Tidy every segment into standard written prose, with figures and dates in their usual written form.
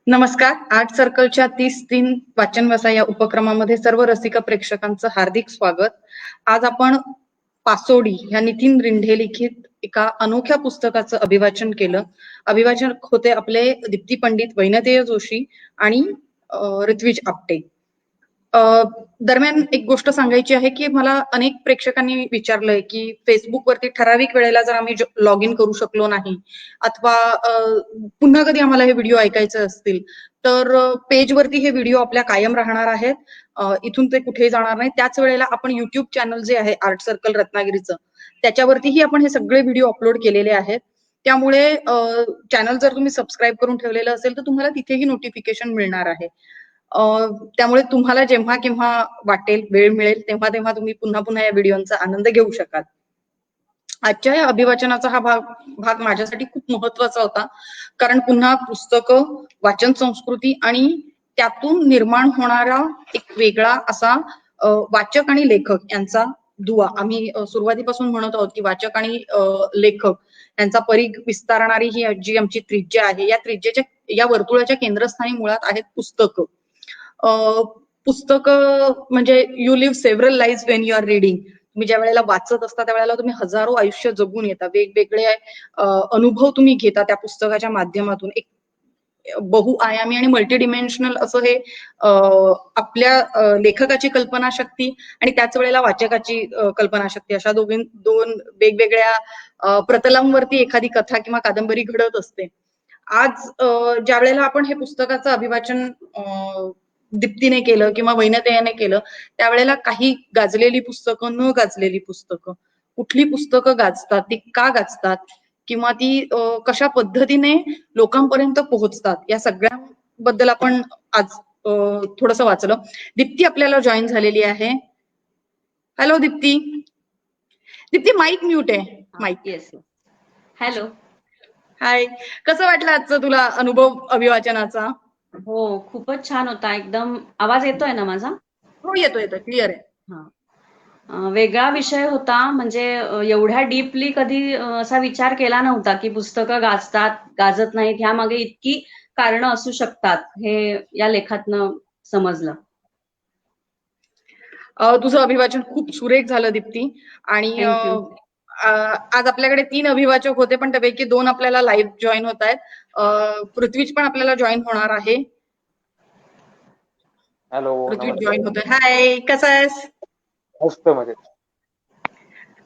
नमस्कार. आर्ट सर्कलच्या 30 वाचन वसा या उपक्रमामध्ये सर्व रसिक प्रेक्षकांचं हार्दिक स्वागत. आज आपण पासोडी या नितीन रिंढे लिखित एका अनोख्या पुस्तकाचं अभिवाचन केलं. अभिवाचक होते आपले दीप्ती पंडित, वैनतेय जोशी आणि ऋत्विज आपटे. दरम्यान एक गोष्ट सांगायची आहे की मला अनेक प्रेक्षकांनी विचारलंय की फेसबुक वरती ठराविक वेळेला जर आम्ही लॉग इन करू शकलो नाही अथवा पुन्हा कधी आम्हाला हे व्हिडिओ ऐकायचे असतील तर पेज वरती हे व्हिडिओ आपल्या कायम राहणार आहेत. इथून ते कुठेही जाणार नाही. त्याच वेळेला आपण युट्यूब चॅनल जे आहे आर्ट सर्कल रत्नागिरीचं त्याच्यावरतीही आपण हे सगळे व्हिडिओ अपलोड केलेले आहेत. त्यामुळे चॅनल जर तुम्ही सबस्क्राईब करून ठेवलेलं असेल तर तुम्हाला तिथेही नोटिफिकेशन मिळणार आहे. त्यामुळे तुम्हाला जेव्हा केव्हा वाटेल, वेळ मिळेल तेव्हा तेव्हा तुम्ही पुन्हा पुन्हा या व्हिडिओचा आनंद घेऊ शकाल. आजच्या या अभिवाचनाचा हा भाग माझ्यासाठी खूप महत्वाचा होता, कारण पुन्हा पुस्तकं, वाचन संस्कृती आणि त्यातून निर्माण होणारा एक वेगळा असा वाचक आणि लेखक यांचा दुवा. आम्ही सुरुवातीपासून म्हणत आहोत की वाचक आणि लेखक यांचा परीघ विस्तारणारी ही जी आमची त्रिज्या आहे, या त्रिज्येच्या या वर्तुळाच्या केंद्रस्थानी मुळात आहेत पुस्तकं. पुस्तकं म्हणजे you live several live when you are reading. तुम्ही ज्या वेळेला वाचत असता त्यावेळेला तुम्ही हजारो आयुष्य जगून येता, वेगवेगळे अनुभव तुम्ही घेता त्या पुस्तकाच्या माध्यमातून. एक बहुआयामी आणि मल्टीडिमेन्शनल असं हे आपल्या लेखकाची कल्पनाशक्ती आणि त्याच वेळेला वाचकाची कल्पनाशक्ती अशा दोन वेगवेगळ्या प्रतलांवरती एखादी कथा किंवा कादंबरी घडत असते. आज ज्या वेळेला आपण हे पुस्तकाचं अभिवाचन दीप्तीने केलं किंवा वैनतेयाने केलं त्यावेळेला काही गाजलेली पुस्तकं, न गाजलेली पुस्तकं, कुठली पुस्तकं गाजतात, ती का गाजतात किंवा ती कशा पद्धतीने लोकांपर्यंत पोहोचतात या सगळ्यांबद्दल आपण आज थोडंसं वाचलं. दीप्ती आपल्याला जॉईन झालेली आहे. Hello Deepti. Deepti mic mute आहे. माईक. येस. हॅलो. हाय. कसं वाटलं आजचा तुला अनुभव अभिवाचनाचा? हो, खूपच छान होता. एकदम आवाज येतोय ना माझा? हो, येतोय, क्लिअर आहे. वेगळा विषय होता. म्हणजे एवढ्या डीपली कधी असा विचार केला नव्हता की पुस्तकं गाजतात, गाजत नाहीत, ह्यामागे इतकी कारणं असू शकतात, हे या लेखातनं समजलं. तुझं अभिवाचन खूप सुरेख झालं दीप्ती. आणि आज आपल्याकडे 3 अभिवाचक होते पण त्यापैकी 2 आपल्याला लाईव्ह जॉईन होत आहेत. पृथ्वीज पण आपल्याला जॉईन होणार आहे. हॅलो. पृथ्वी जॉईन होतोय. हाय, कसा आहेस? मस्त मजेत.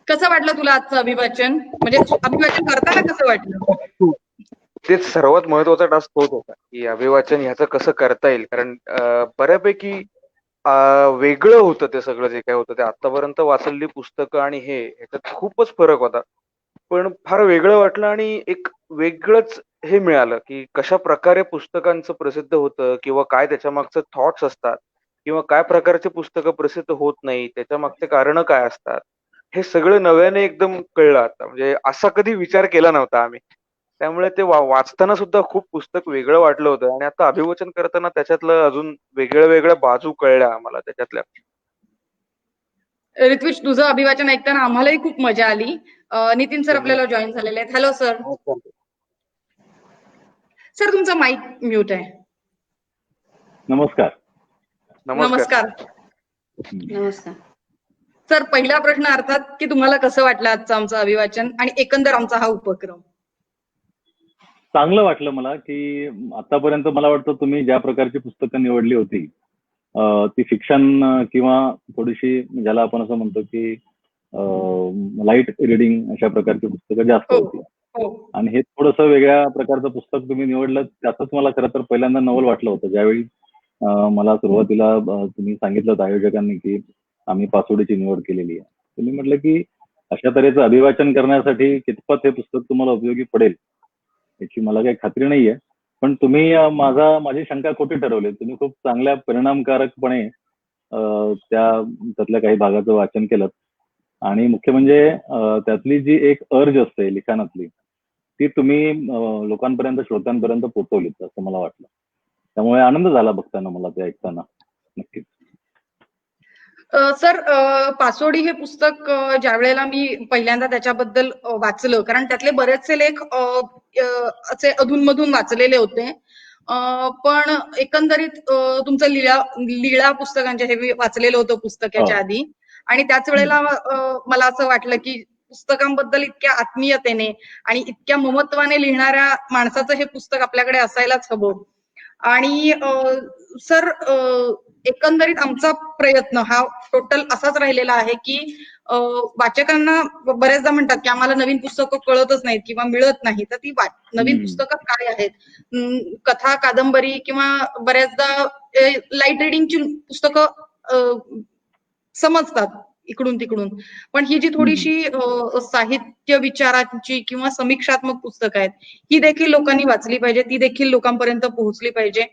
कसं वाटलं तुला आजचं अभिवाचन? म्हणजे अभिवाचन करताना कसं वाटलं? तेच सर्वात महत्वाचा टास्क तोच होता की अभिवाचन ह्याचं कसं करता येईल, कारण बऱ्यापैकी वेगळं होतं ते सगळं जे काय होतं ते. आतापर्यंत वाचलेली पुस्तकं आणि हे ह्याच्यात खूपच फरक होता, पण फार वेगळं वाटलं आणि एक वेगळंच हे मिळालं की कशा प्रकारे पुस्तकांचं प्रसिद्ध होतं किंवा काय त्याच्या मागचं थॉट्स असतात किंवा काय प्रकारचे पुस्तकं प्रसिद्ध होत नाही, त्याच्या मागचे कारण काय असतात, हे सगळं नव्याने एकदम कळलं आता. म्हणजे असा कधी विचार केला नव्हता आम्ही. त्यामुळे ते वाचताना सुद्धा खूप पुस्तक वेगळं वाटलं होतं आणि आता अभिवाचन करताना त्याच्यातलं अजून वेगळ्या बाजू कळल्या आम्हाला त्याच्यातल्या. ऋत्विज, तुझं अभिवाचन ऐकताना आम्हालाही खूप मजा आली. नितीन सर आपल्याला जॉईन झालेले आहेत. Hello sir. सर तुमचा माईक म्यूट आहे. नमस्कार. नमस्कार. नमस्कार. सर, पहिला प्रश्न अर्थात की तुम्हाला कसं वाटलं आजचं आमचं अभिवाचन आणि एकंदर आमचा हा उपक्रम? चांगलं वाटलं मला की आतापर्यंत मला वाटतं तुम्ही ज्या प्रकारची पुस्तकं निवडली होती ती फिक्शन किंवा थोडीशी ज्याला आपण असं म्हणतो की लाईट रिडिंग अशा प्रकारची पुस्तकं जास्त होती. आणि हे थोडंसं वेगळ्या प्रकारचं पुस्तक तुम्ही निवडलं, त्यातच मला खरं तर पहिल्यांदा नवल वाटलं होतं. ज्यावेळी मला सुरुवातीला तुम्ही सांगितलं होतं आयोजकांनी की आम्ही पासोडीची निवड केलेली आहे, तुम्ही म्हटलं की अशा तऱ्हेचं अभिवाचन करण्यासाठी कितपत हे पुस्तक तुम्हाला उपयोगी पडेल याची मला काही खात्री नाहीये, पण तुम्ही माझी शंका खोटी ठरवली. तुम्ही खूप चांगल्या परिणामकारकपणे त्यातल्या काही भागाचं वाचन केलं आणि मुख्य म्हणजे त्यातली जी एक अर्ज असते लिखाणातली ती तुम्ही लोकांपर्यंत, श्रोत्यांपर्यंत पोहोचवलीत असं मला वाटलं. त्यामुळे आनंद झाला बघताना मला ते ऐकताना. नक्कीच सर, पासोडी हे पुस्तक ज्या वेळेला मी पहिल्यांदा त्याच्याबद्दल वाचलं, कारण त्यातले बरेचसे लेख असे अधूनमधून वाचलेले होते, पण एकंदरीत तुमचं लीळा पुस्तकांचे हे मी वाचलेलं होतं पुस्तक याच्या हो. आधी आणि त्याच वेळेला मला असं वाटलं की पुस्तकांबद्दल इतक्या आत्मीयतेने आणि इतक्या ममत्वाने लिहिणाऱ्या माणसाचं हे पुस्तक आपल्याकडे असायलाच हवं. आणि सर एकंदरीत आमचा प्रयत्न हा टोटल असाच राहिलेला आहे की वाचकांना बऱ्याचदा म्हणतात की आम्हाला नवीन पुस्तकं कळतच नाहीत किंवा मिळत नाही, तर ती नवीन पुस्तकं काय आहेत, कथा कादंबरी किंवा बऱ्याचदा लाईट रिडिंगची पुस्तकं समजतात इकडून तिकडून, पण ही जी थोडीशी साहित्य विचारांची किंवा समीक्षात्मक पुस्तकं आहेत ही देखील लोकांनी वाचली पाहिजे, ती देखील लोकांपर्यंत पोहोचली पाहिजे.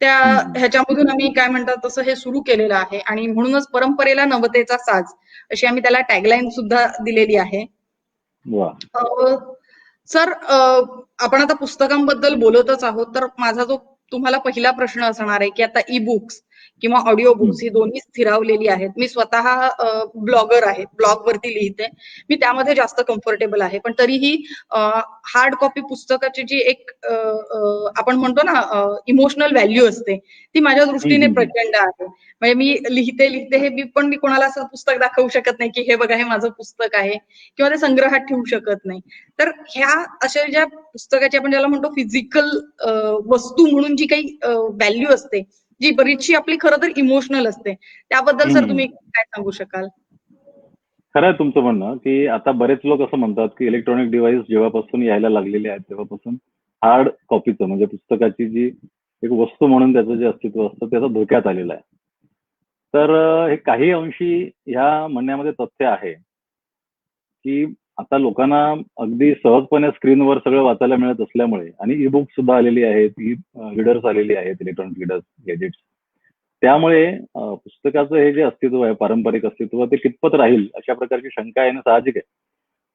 त्या ह्याच्यामधून आम्ही काय म्हणतात तसं हे सुरू केलेलं आहे आणि म्हणूनच परंपरेला नवतेचा साज अशी आम्ही त्याला टॅगलाईन सुद्धा दिलेली आहे. सर आपण आता पुस्तकांबद्दल बोलतच आहोत, तर माझा जो तुम्हाला पहिला प्रश्न असणार आहे की आता ई बुक्स किंवा ऑडिओ बुक्स ही दोन्ही स्थिरावलेली आहेत. मी स्वतः ब्लॉगर आहे, ब्लॉगवरती लिहिते, मी त्यामध्ये जास्त कम्फर्टेबल आहे, पण तरीही हार्ड कॉपी पुस्तकाची जी एक आपण म्हणतो ना इमोशनल व्हॅल्यू असते ती माझ्या दृष्टीने प्रचंड आहे. म्हणजे मी लिहिते हे मी कोणाला असं पुस्तक दाखवू शकत नाही की हे बघा हे माझं पुस्तक आहे किंवा ते संग्रहात ठेवू शकत नाही. तर ह्या अशा ज्या पुस्तकाची आपण ज्याला म्हणतो फिजिकल वस्तू म्हणून जी काही व्हॅल्यू असते जी बरीचशी आपली खरं तर इमोशनल असते, त्याबद्दल सर तुम्ही काय सांगू शकाल? खरं आहे तुमचं म्हणणं की आता बरेच लोक असं म्हणतात की इलेक्ट्रॉनिक डिव्हाइस जेव्हापासून यायला लागलेले आहेत तेव्हापासून हार्ड कॉपीचं म्हणजे पुस्तकाची जी एक वस्तू म्हणून त्याचं जे अस्तित्व असतं त्याचं धोक्यात आलेलं आहे. तर हे काही अंशी ह्या म्हणण्यामध्ये तथ्य आहे की आता लोकांना अगदी सहजपणे स्क्रीनवर सगळं वाचायला मिळत असल्यामुळे आणि ई बुक सुद्धा आलेली आहेत, ई रीडर्स आलेली आहेत, इलेक्ट्रॉनिक रीडर्स, गॅजेट्स. त्यामुळे पुस्तकाचं हे जे अस्तित्व आहे, पारंपरिक अस्तित्व ते कितपत राहील अशा प्रकारची शंका येणं साहजिक आहे.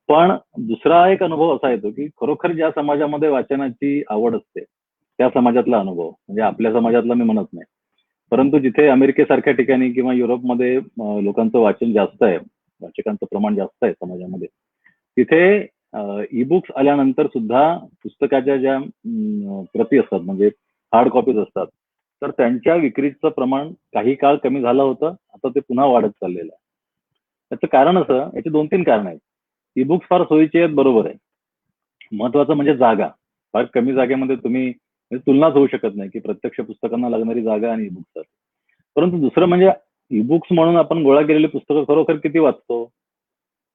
पण दुसरा एक अनुभव असा येतो की खरोखर ज्या समाजामध्ये वाचनाची आवड असते त्या समाजातला अनुभव, म्हणजे आपल्या समाजातला मी म्हणत नाही, परंतु जिथे अमेरिकेसारख्या ठिकाणी किंवा युरोपमध्ये लोकांचं वाचन जास्त आहे, वाचकांचं प्रमाण जास्त आहे समाजामध्ये, तिथे ई बुक्स आल्यानंतर सुद्धा पुस्तकाच्या ज्या प्रती असतात म्हणजे हार्ड कॉपीज असतात, तर त्यांच्या विक्रीचं प्रमाण काही काळ कमी झालं होतं, आता ते पुन्हा वाढत चाललेलं आहे. त्याचं कारण असं, याची 2-3 कारण आहेत. ई बुक्स फार सोयीचे आहेत, बरोबर आहे. महत्वाचं म्हणजे जागा. फार कमी जागेमध्ये तुम्ही तुलनाच होऊ शकत नाही की प्रत्यक्ष पुस्तकांना लागणारी जागा आणि ई बुक्स. परंतु दुसरं म्हणजे ई बुक्स म्हणून आपण गोळा केलेली पुस्तकं खरोखर किती वाचतो?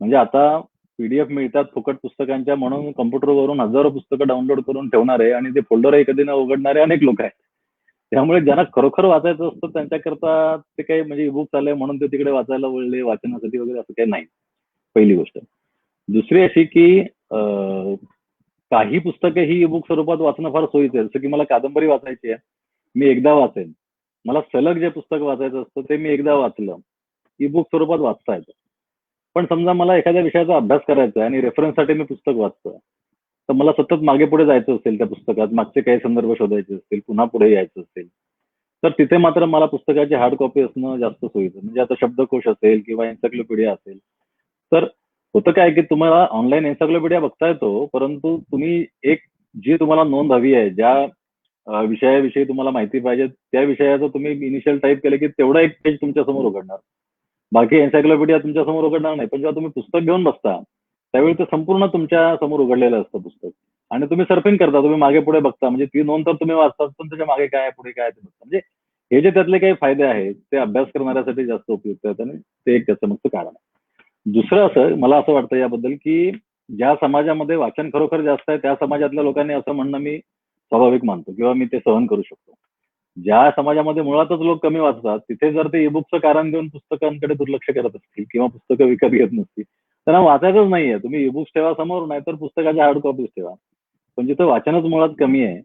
म्हणजे आता पीडीएफ मिळतात फुकट पुस्तकांच्या म्हणून कम्प्युटरवरून हजारो पुस्तकं डाउनलोड करून ठेवणारे आणि ते फोल्डरही कधी न उघडणारे अनेक लोक आहेत. त्यामुळे ज्यांना खरोखर वाचायचं असतं त्यांच्याकरता ते काही म्हणजे ई बुक्स आले म्हणून ते तिकडे वाचायला वळले, वाचनासाठी वगैरे असं काही नाही, पहिली गोष्ट. दुसरी अशी की काही पुस्तकं ही ई बुक स्वरूपात वाचणं फार सोयीचं आहे. जसं की मला कादंबरी वाचायची आहे, मी एकदा वाचेन. मला सलग जे पुस्तक वाचायचं असतं ते मी एकदा वाचलं, ई बुक स्वरूपात वाचता येतं. पण समजा मला एखाद्या विषयाचा अभ्यास करायचा आहे आणि रेफरन्ससाठी मी पुस्तक वाचतोय, तर मला सतत मागे पुढे जायचं असेल त्या पुस्तकात, मागचे काही संदर्भ शोधायचे असतील, पुन्हा पुढे यायचं असेल, तर तिथे मात्र मला पुस्तकाची हार्ड कॉपी असणं जास्त सोयीचं. म्हणजे आता शब्दकोश असेल किंवा एन्सायक्लोपीडिया असेल, तर होतं काय की तुम्हाला ऑनलाईन एन्सायक्लोपीडिया बघता येतो, परंतु तुम्ही एक जी तुम्हाला नोंद हवी आहे, ज्या विषयाविषयी तुम्हाला माहिती पाहिजे त्या विषयाचं तुम्ही इनिशियल टाईप केलं की तेवढं एक पेज तुमच्या समोर उघडणार, बाकी एन्सायक्लोपीडिया तुमच्या समोर उघडणार नाही. पण जेव्हा तुम्ही पुस्तक घेऊन बसता त्यावेळी ते संपूर्ण तुमच्या समोर उघडलेलं असतं पुस्तक आणि तुम्ही सर्फिंग करता, तुम्ही मागे पुढे बघता, म्हणजे ती नोंद तर तुम्ही वाचता पण त्याच्या मागे काय आहे, पुढे काय आहे ते बघता. म्हणजे हे जे त्यातले काही फायदे आहेत ते अभ्यास करणाऱ्यासाठी जास्त उपयुक्त आहेत आणि ते एक त्याचं मुख्य कारण आहे. दुसरं असं मला असं वाटतं याबद्दल की ज्या समाजामध्ये वाचन खरोखर जास्त आहे त्या समाजातल्या लोकांनी असं म्हणणं मी स्वाभाविक मानतो किंवा मी ते सहन करू शकतो. ज्या समाजामध्ये मुळातच लोक कमी वाचतात तिथे जर ते ईबुकचं कारण देऊन पुस्तकांकडे दुर्लक्ष करत असतील किंवा पुस्तकं विकत घेत नसतील, त्यांना वाचायचंच नाहीये. तुम्ही ईबुक्स ठेवा समोर, नाहीतर पुस्तकाच्या हार्ड कॉपीज ठेवा. पण जिथे वाचनच मुळात कमी आहे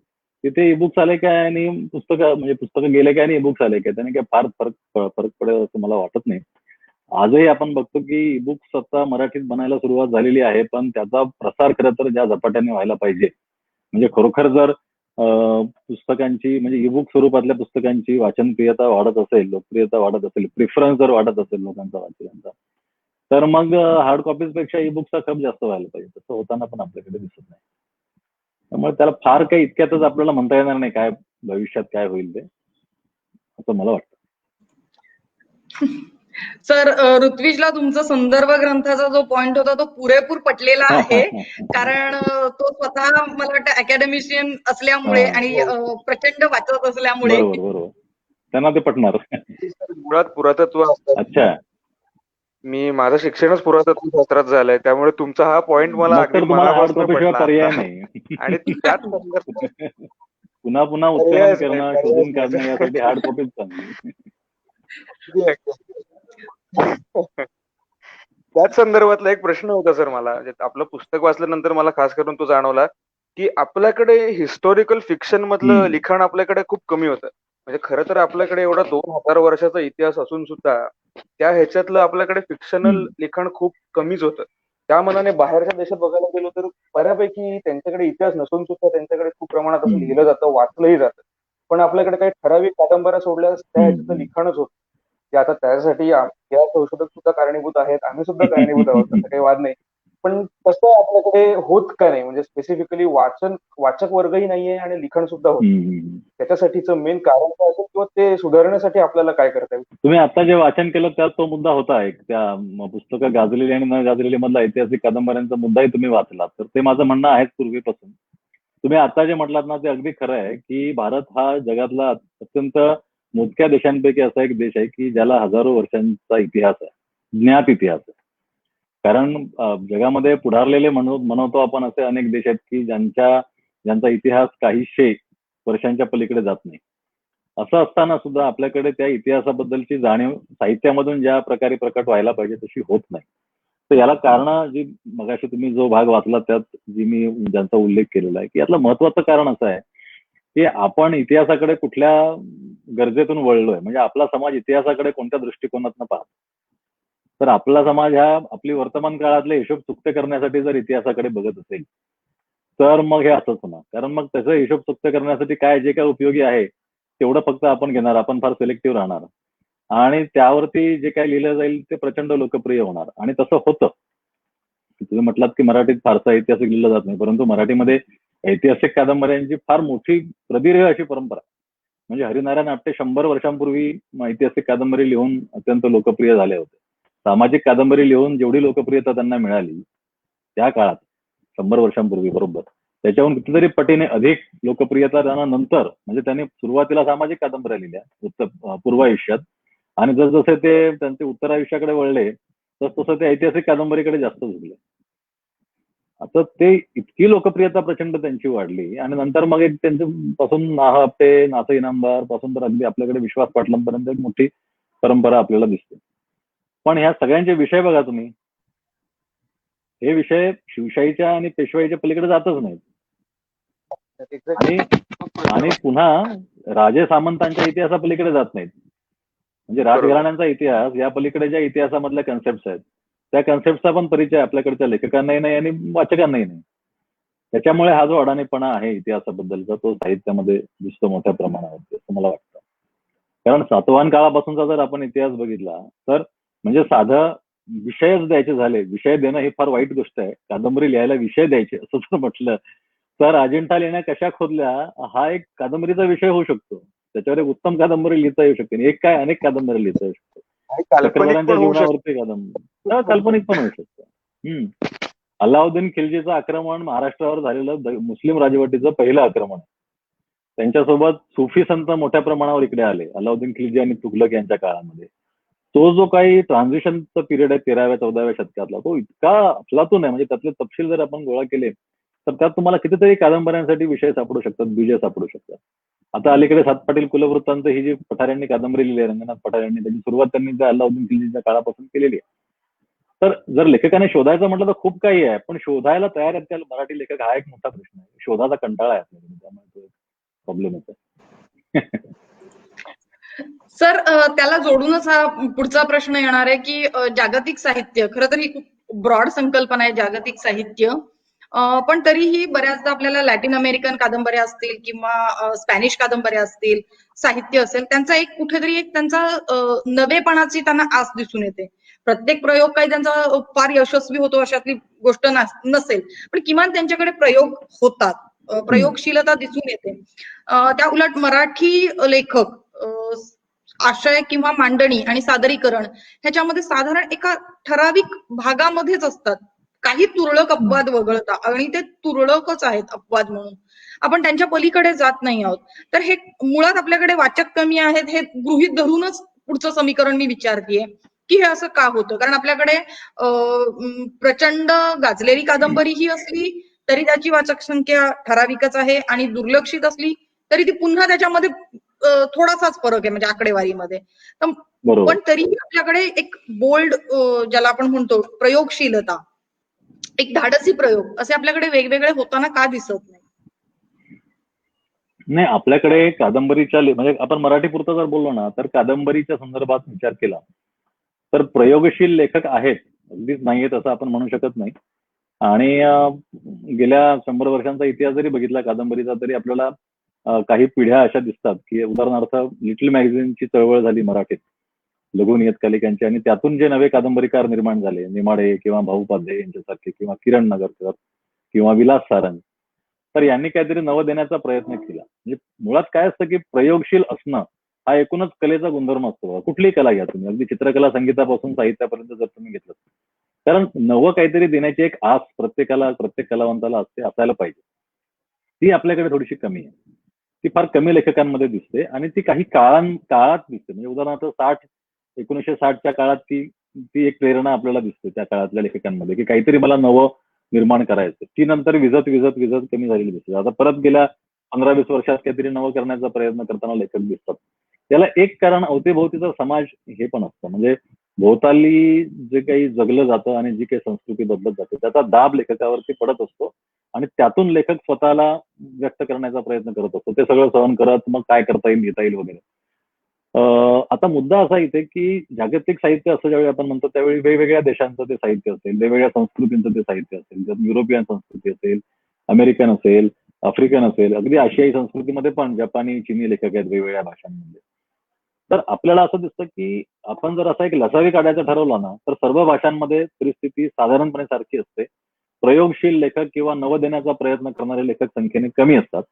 तिथे ईबुक्स आले काय आणि पुस्तकं गेले काय आणि ईबुक्स आले काय, त्याने काय फार फरक पडेल असं मला वाटत नाही. आजही आपण बघतो की ईबुक्स आता मराठीत बनायला सुरुवात झालेली आहे, पण त्याचा प्रसार खरं तर ज्या झपाट्याने व्हायला पाहिजे, म्हणजे खरोखर जर पुस्तकांची म्हणजे ईबुक स्वरूपातल्या पुस्तकांची वाचनप्रियता वाढत असेल, लोकप्रियता वाढत असेल, प्रिफरन्स जर वाढत असेल लोकांचा वाचकांचा, तर मग हार्ड कॉपीज पेक्षा ईबुकचा खप जास्त व्हायला पाहिजे. तसं होताना पण आपल्याकडे दिसत नाही. त्यामुळे त्याला फार काही इतक्यातच आपल्याला म्हणता येणार नाही काय भविष्यात काय होईल ते, असं मला वाटतं. सर, ऋत्विजला तुमचा संदर्भ ग्रंथाचा जो पॉइंट होता तो पुरेपूर पटलेला आहे. कारण तो स्वतः मला वाटतं अकॅडमिशियन असल्यामुळे आणि प्रचंड वाचत असल्यामुळे. बरोबर त्यांना ते पटणार. मुळात पुरातत्व असतात. अच्छा, माझं शिक्षणच पुरातत्व शास्त्रात झालंय, त्यामुळे तुमचा हा पॉइंट मला मग अगदी तर तुम्हाला हार्ड मनापासून कॉपीशिवाय पटला पर्याय आता. नाही. आणि त्याच संदर्भात पुन्हा पुन्हा उत्खनन करणं, शोधून काढणं यासाठी हार्ड कॉपीच चांगली. त्याच संदर्भातला एक प्रश्न होता सर मला. म्हणजे आपलं पुस्तक वाचल्यानंतर मला खास करून तो जाणवला की आपल्याकडे हिस्टॉरिकल फिक्शन मधलं लिखाण आपल्याकडे खूप कमी होतं. म्हणजे खरं तर आपल्याकडे एवढा 2000 वर्षाचा इतिहास असून सुद्धा त्या ह्याच्यातलं आपल्याकडे फिक्शनल लिखाण खूप कमीच होतं. त्या मनाने बाहेरच्या देशात बघायला गेलो तर बऱ्यापैकी त्यांच्याकडे इतिहास नसून सुद्धा त्यांच्याकडे खूप प्रमाणात असं लिहिलं जातं, वाचलंही जातं. पण आपल्याकडे काही ठराविक कादंबऱ्या सोडल्यास त्या ह्याच्यातलं लिखाणच होतं. की आता त्यासाठी या संशोधक सुद्धा कारणीभूत आहेत, आम्ही सुद्धा कारणीभूत आहोत, त्याचा काही वाद नाही. पण तसं आपल्याकडे होत का नाही? म्हणजे स्पेसिफिकली वाचक वर्गही नाहीये आणि लिखाण सुद्धा होत. त्याच्यासाठीचं मेन कारण काय असेल किंवा ते सुधारण्यासाठी आपल्याला काय करता येईल? तुम्ही आता जे वाचन केलं त्यात तो मुद्दा होता एक, त्या पुस्तकं गाजलेली आणि न गाजलेली मधला ऐतिहासिक कादंबऱ्यांचा मुद्दाही तुम्ही वाचलात. तर ते माझं म्हणणं आहेच पूर्वीपासून. तुम्ही आता जे म्हटलात ना ते अगदी खरं आहे की भारत हा जगातला अत्यंत मोजक्या देशांपैकी असा एक देश आहे की ज्याला हजारो वर्षांचा इतिहास आहे, ज्ञात इतिहास आहे. कारण जगामध्ये पुढारलेले म्हणतो आपण असे अनेक देश आहेत की ज्यांचा इतिहास काहीशे वर्षांच्या पलीकडे जात नाही. असं असताना सुद्धा आपल्याकडे त्या इतिहासाबद्दलची जाणीव साहित्यामधून ज्या प्रकारे प्रकट व्हायला पाहिजे तशी होत नाही. तर याला कारण जी मगाशी तुम्ही जो भाग वाचला त्यात ज्यांचा उल्लेख केलेला आहे की यातलं महत्वाचं कारण असं आहे की आपण इतिहासाकडे कुठल्या गरजेतून वळलोय. म्हणजे आपला समाज इतिहासाकडे कोणत्या दृष्टिकोनातून पाहतो. तर आपला समाज हा आपली वर्तमान काळातले हिशोब चुकते करण्यासाठी जर इतिहासाकडे बघत असेल तर मग हे असंच होणार. कारण मग त्याचा हिशोब चुकते करण्यासाठी काय जे काय उपयोगी आहे तेवढं फक्त आपण घेणार, आपण फार सिलेक्टिव्ह राहणार आणि त्यावरती जे काय लिहिलं जाईल ते प्रचंड लोकप्रिय होणार. आणि तसं होतं. तुम्ही म्हटलात की मराठीत फारसा ऐतिहासिक लिहिलं जात नाही, परंतु मराठीमध्ये ऐतिहासिक कादंबऱ्यांची फार मोठी प्रदीर्घ अशी परंपरा. म्हणजे हरिनारायण आपटे 100 वर्षांपूर्वी ऐतिहासिक कादंबरी लिहून अत्यंत लोकप्रिय झाले होते. सामाजिक कादंबरी लिहून जेवढी लोकप्रियता त्यांना मिळाली त्या काळात 100 वर्षांपूर्वी बरोबर त्याच्याहून कितीतरी पटीने अधिक लोकप्रियता त्यांना नंतर, म्हणजे त्यांनी सुरुवातीला सामाजिक कादंबऱ्या लिहिल्या पूर्व आयुष्यात आणि जसजसे ते त्यांचे उत्तर आयुष्याकडे वळले तसं ते ऐतिहासिक कादंबरीकडे जास्त झुकले. आता ते इतकी लोकप्रियता प्रचंड त्यांची वाढली आणि नंतर मग एक त्यांच्यापासून नाह आपटे, नाथ इनामदार पासून तर अगदी आपल्याकडे विश्वास पाटलांपर्यंत एक मोठी परंपरा आपल्याला दिसते. पण ह्या सगळ्यांचे विषय बघा तुम्ही, हे विषय शिवशाहीच्या आणि पेशवाईच्या पलीकडे जातच नाहीत. आणि पुन्हा राजे सामंतांच्या इतिहासापलीकडे जात नाहीत. म्हणजे राजघराण्यांचा इतिहास या पलीकडे ज्या इतिहासामधल्या कन्सेप्ट आहेत त्या कन्सेप्टचा पण परिचय आपल्याकडच्या लेखकांनाही नाही आणि वाचकांनाही नाही. त्याच्यामुळे हा जो अडाणीपणा आहे इतिहासाबद्दलचा तो साहित्यामध्ये दिसतो मोठ्या प्रमाणावर, असं मला वाटतं. कारण सातवाहन काळापासूनचा जर आपण इतिहास बघितला तर म्हणजे साधं विषयच द्यायचे झाले, विषय देणं ही फार वाईट गोष्ट आहे. कादंबरी लिहायला विषय द्यायचे असं जर म्हटलं तर अजिंठा लेण्या कशा खोदल्या हा एक कादंबरीचा विषय होऊ शकतो. त्याच्यावर एक उत्तम कादंबरी लिहिता येऊ शकते. एक काय अनेक कादंबरी लिहिता येऊ शकतो. चक्रधरांच्या जीवनावरती कादंबरी काल्पनिक पण होऊ शकतं. अल्लाउद्दीन खिल्जीचं आक्रमण महाराष्ट्रावर झालेलं मुस्लिम राजवटीचं पहिलं आक्रमण. त्यांच्यासोबत सुफी संत मोठ्या प्रमाणावर इकडे आले अल्लाउद्दीन खिल्जी आणि तुघलक यांच्या काळामध्ये. तो जो काही ट्रान्झिशनचा पिरियड आहे 13व्या-14व्या शतकातला तो इतका अफलातून आहे. म्हणजे त्यातले तपशील जर आपण गोळा केले तर त्यात तुम्हाला कितीतरी कादंबऱ्यांसाठी विषय सापडू शकतात, बीजे सापडू शकतात. आता अलीकडे सात पाटील कुलवृत्तांत ही जी पठाऱ्यांनी कादंबरी लिहिली आहे, रंगनाथ पठाऱ्यांनी, त्याची सुरुवात त्यांनी त्या अल्लाउद्दीन खिल्जीच्या काळापासून केलेली आहे. तर जर लेखकाने शोधायचं म्हटलं तर खूप काही आहे, पण शोधायला तयार आहेत त्या मराठी लेखक हा एक मोठा प्रश्न आहे. शोधाचा कंटाळा आहे आपल्याकडे, त्यामुळे तो प्रॉब्लेम होतो. सर, त्याला जोडूनच हा पुढचा प्रश्न येणार आहे की जागतिक साहित्य, खरं तर ही खूप ब्रॉड संकल्पना आहे जागतिक साहित्य, पण तरीही बऱ्याचदा आपल्याला लॅटिन अमेरिकन कादंबऱ्या असतील किंवा स्पॅनिश कादंबऱ्या असतील, साहित्य असेल, त्यांचा एक कुठेतरी एक त्यांचा नवेपणाची त्यांना आस दिसून येते. प्रत्येक प्रयोग काही त्यांचा फार यशस्वी होतो अशातली गोष्ट नसेल, पण किमान त्यांच्याकडे प्रयोग होतात. प्रयोगशीलता दिसून येते. त्या उलट मराठी लेखक आशय किंवा मांडणी आणि सादरीकरण ह्याच्यामध्ये साधारण एका ठराविक भागामध्येच असतात. काही तुरळक अपवाद वगळता, आणि ते तुरळकच आहेत अपवाद म्हणून. आपण त्यांच्या पलीकडे जात नाही आहोत. तर हे मुळात आपल्याकडे वाचक कमी आहेत हे गृहीत धरूनच पुढचं समीकरण मी विचारतीये की हे असं का होतं. कारण आपल्याकडे प्रचंड गाजलेली कादंबरी ही असली तरी त्याची वाचक संख्या ठराविकच आहे, आणि दुर्लक्षित असली तरी ती पुन्हा त्याच्यामध्ये थोडासाच फरक आहे म्हणजे आकडेवारीमध्ये. पण तरीही आपल्याकडे एक बोल्ड, ज्याला आपण म्हणतो प्रयोगशीलता, एक धाडसी प्रयोग असे आपल्याकडे वेगवेगळे होताना का दिसत नाही? नाही, आपल्याकडे कादंबरीच्या म्हणजे आपण मराठी पुरतं जर बोललो ना, तर कादंबरीच्या संदर्भात विचार केला तर प्रयोगशील लेखक आहेत, अगदीच नाहीयेत असं आपण म्हणू शकत नाही. आणि गेल्या 100 वर्षांचा इतिहास जरी बघितला कादंबरीचा, तरी आपल्याला काही पिढ्या अशा दिसतात की उदाहरणार्थ लिटिल मॅगझिनची चळवळ झाली मराठीत, लघु नियतकालिकांची, आणि त्यातून जे नवे कादंबरीकार निर्माण झाले, नेमाडे किंवा भाऊ पाध्ये यांच्यासारखे, किंवा किरण नगरकर किंवा विलास सारंग, तर यांनी काहीतरी नवं देण्याचा प्रयत्न केला. म्हणजे मुळात काय असतं की प्रयोगशील असणं हा एकूणच कलेचा गुणधर्म असतो. कुठलीही कला घ्या तुम्ही, अगदी चित्रकला, संगीतापासून साहित्यापर्यंत जर तुम्ही घेतलं, कारण नवं काहीतरी देण्याची एक आस प्रत्येक कलावंताला असते, असायला पाहिजे. ती आपल्याकडे थोडीशी कमी आहे. ती फार कमी लेखकांमध्ये दिसते, आणि ती काही काळात दिसते. म्हणजे उदाहरणार्थ 1960च्या काळात ती एक प्रेरणा आपल्याला दिसते त्या काळातल्या लेखकांमध्ये, की काहीतरी मला नवं निर्माण करायचं. ती नंतर विझत कमी झालेली दिसते. आता परत गेल्या 15-20 वर्षात काहीतरी नवं करण्याचा प्रयत्न करताना लेखक दिसतात. त्याला एक कारण अवतीभोवतीचा समाज हे पण असतं. म्हणजे भोवताली जे काही जगलं जातं आणि जी काही संस्कृती बदलत जाते त्याचा दाब लेखकावरती पडत असतो, आणि त्यातून लेखक स्वतःला व्यक्त करण्याचा प्रयत्न करत असतो. ते सगळं सहन करत मग काय करता येईल, घेता येईल वगैरे. आता मुद्दा असा इथे की जागतिक साहित्य असं ज्यावेळी आपण म्हणतो त्यावेळी वेगवेगळ्या देशांचं ते साहित्य असेल, वेगवेगळ्या संस्कृतींचं ते साहित्य असेल, जर युरोपियन संस्कृती असेल, अमेरिकन असेल, आफ्रिकन असेल, अगदी आशियाई संस्कृतीमध्ये पण जपानी, चिनी लेखक आहेत वेगवेगळ्या भाषांमध्ये. तर आपल्याला असं दिसतं की आपण जर असा एक लसावी काढायचा ठरवला ना, तर सर्व भाषांमध्ये परिस्थिती साधारणपणे सारखी असते. प्रयोगशील लेखक किंवा नवं देण्याचा प्रयत्न करणारे लेखक संख्येने कमी असतात,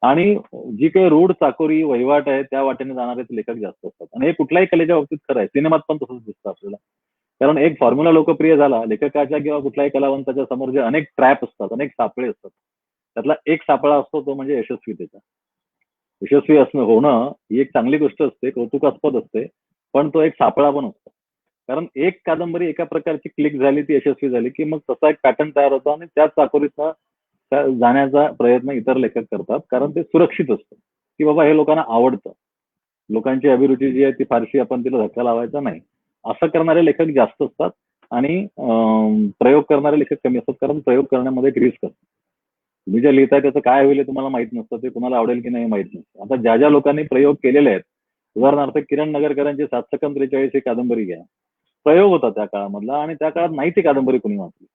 आणि जी काही रूढ चाकोरी वहिवाट आहे त्या वाटेने जाणारे लेखक जास्त असतात. आणि हे कुठल्याही कलेच्या बाबतीत खरं आहे. सिनेमात पण तसंच दिसतं आपल्याला. कारण एक फॉर्म्युला लोकप्रिय झाला, लेखकाच्या किंवा कुठल्याही कलावंताच्या समोर जे अनेक ट्रॅप असतात, अनेक सापळे असतात, त्यातला एक सापळा असतो तो म्हणजे यशस्वीतेचा. यशस्वी होणं ही एक चांगली गोष्ट असते, कौतुकास्पद असते, पण तो एक सापळा पण असतो. कारण एक कादंबरी एका प्रकारची क्लिक झाली, ती यशस्वी झाली, की मग तसा एक पॅटर्न तयार होतो, आणि त्याच चाकोरीचा जाण्याचा प्रयत्न इतर लेखक करतात, कारण ते सुरक्षित असतं की बाबा हे लोकांना आवडतं, लोकांची अभिरुची जी आहे ती फारशी आपण तिला धक्का लावायचा नाही, असं करणारे लेखक जास्त असतात. आणि प्रयोग करणारे लेखक कमी असतात, कारण प्रयोग करण्यामध्ये एक रिस्क असते. तुम्ही जे लिहिताय त्याचं काय होईल हे तुम्हाला माहित नसतं, ते कुणाला आवडेल की नाही माहित नसतं. आता ज्या लोकांनी प्रयोग केलेले आहेत, उदाहरणार्थ किरण नगरकरांची 743 ही कादंबरी घ्या, प्रयोग होता त्या काळामधला, आणि त्या काळात नाही ती कादंबरी कोणी वाचली,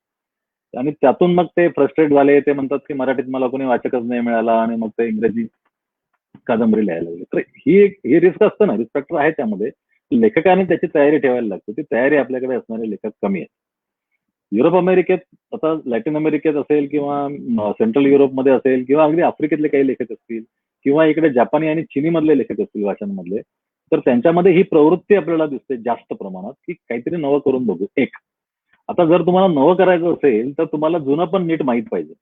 आणि त्यातून मग ते फ्रस्ट्रेट झाले. ते म्हणतात की मराठीत मला कोणी वाचकच नाही मिळाला, आणि मग ते इंग्रजी कादंबरी लिहायला लागले. तर ही रिस्क असतं ना, रिस्क फॅक्टर आहे त्यामध्ये. लेखकाने त्याची तयारी ठेवायला लागते. ती तयारी आपल्याकडे असणारे लेखक कमी आहेत. युरोप अमेरिकेत, आता लॅटिन अमेरिकेत असेल किंवा सेंट्रल युरोपमध्ये असेल, किंवा अगदी आफ्रिकेतले काही लेखक असतील, किंवा इकडे जपानी आणि चिनी मधले लेखक असतील भाषांमधले, तर त्यांच्यामध्ये ही प्रवृत्ती आपल्याला दिसते जास्त प्रमाणात की काहीतरी नवं करून बघू. एक, आता जर तुम्हाला नवं करायचं असेल तर तुम्हाला जुनं पण नीट माहित पाहिजे,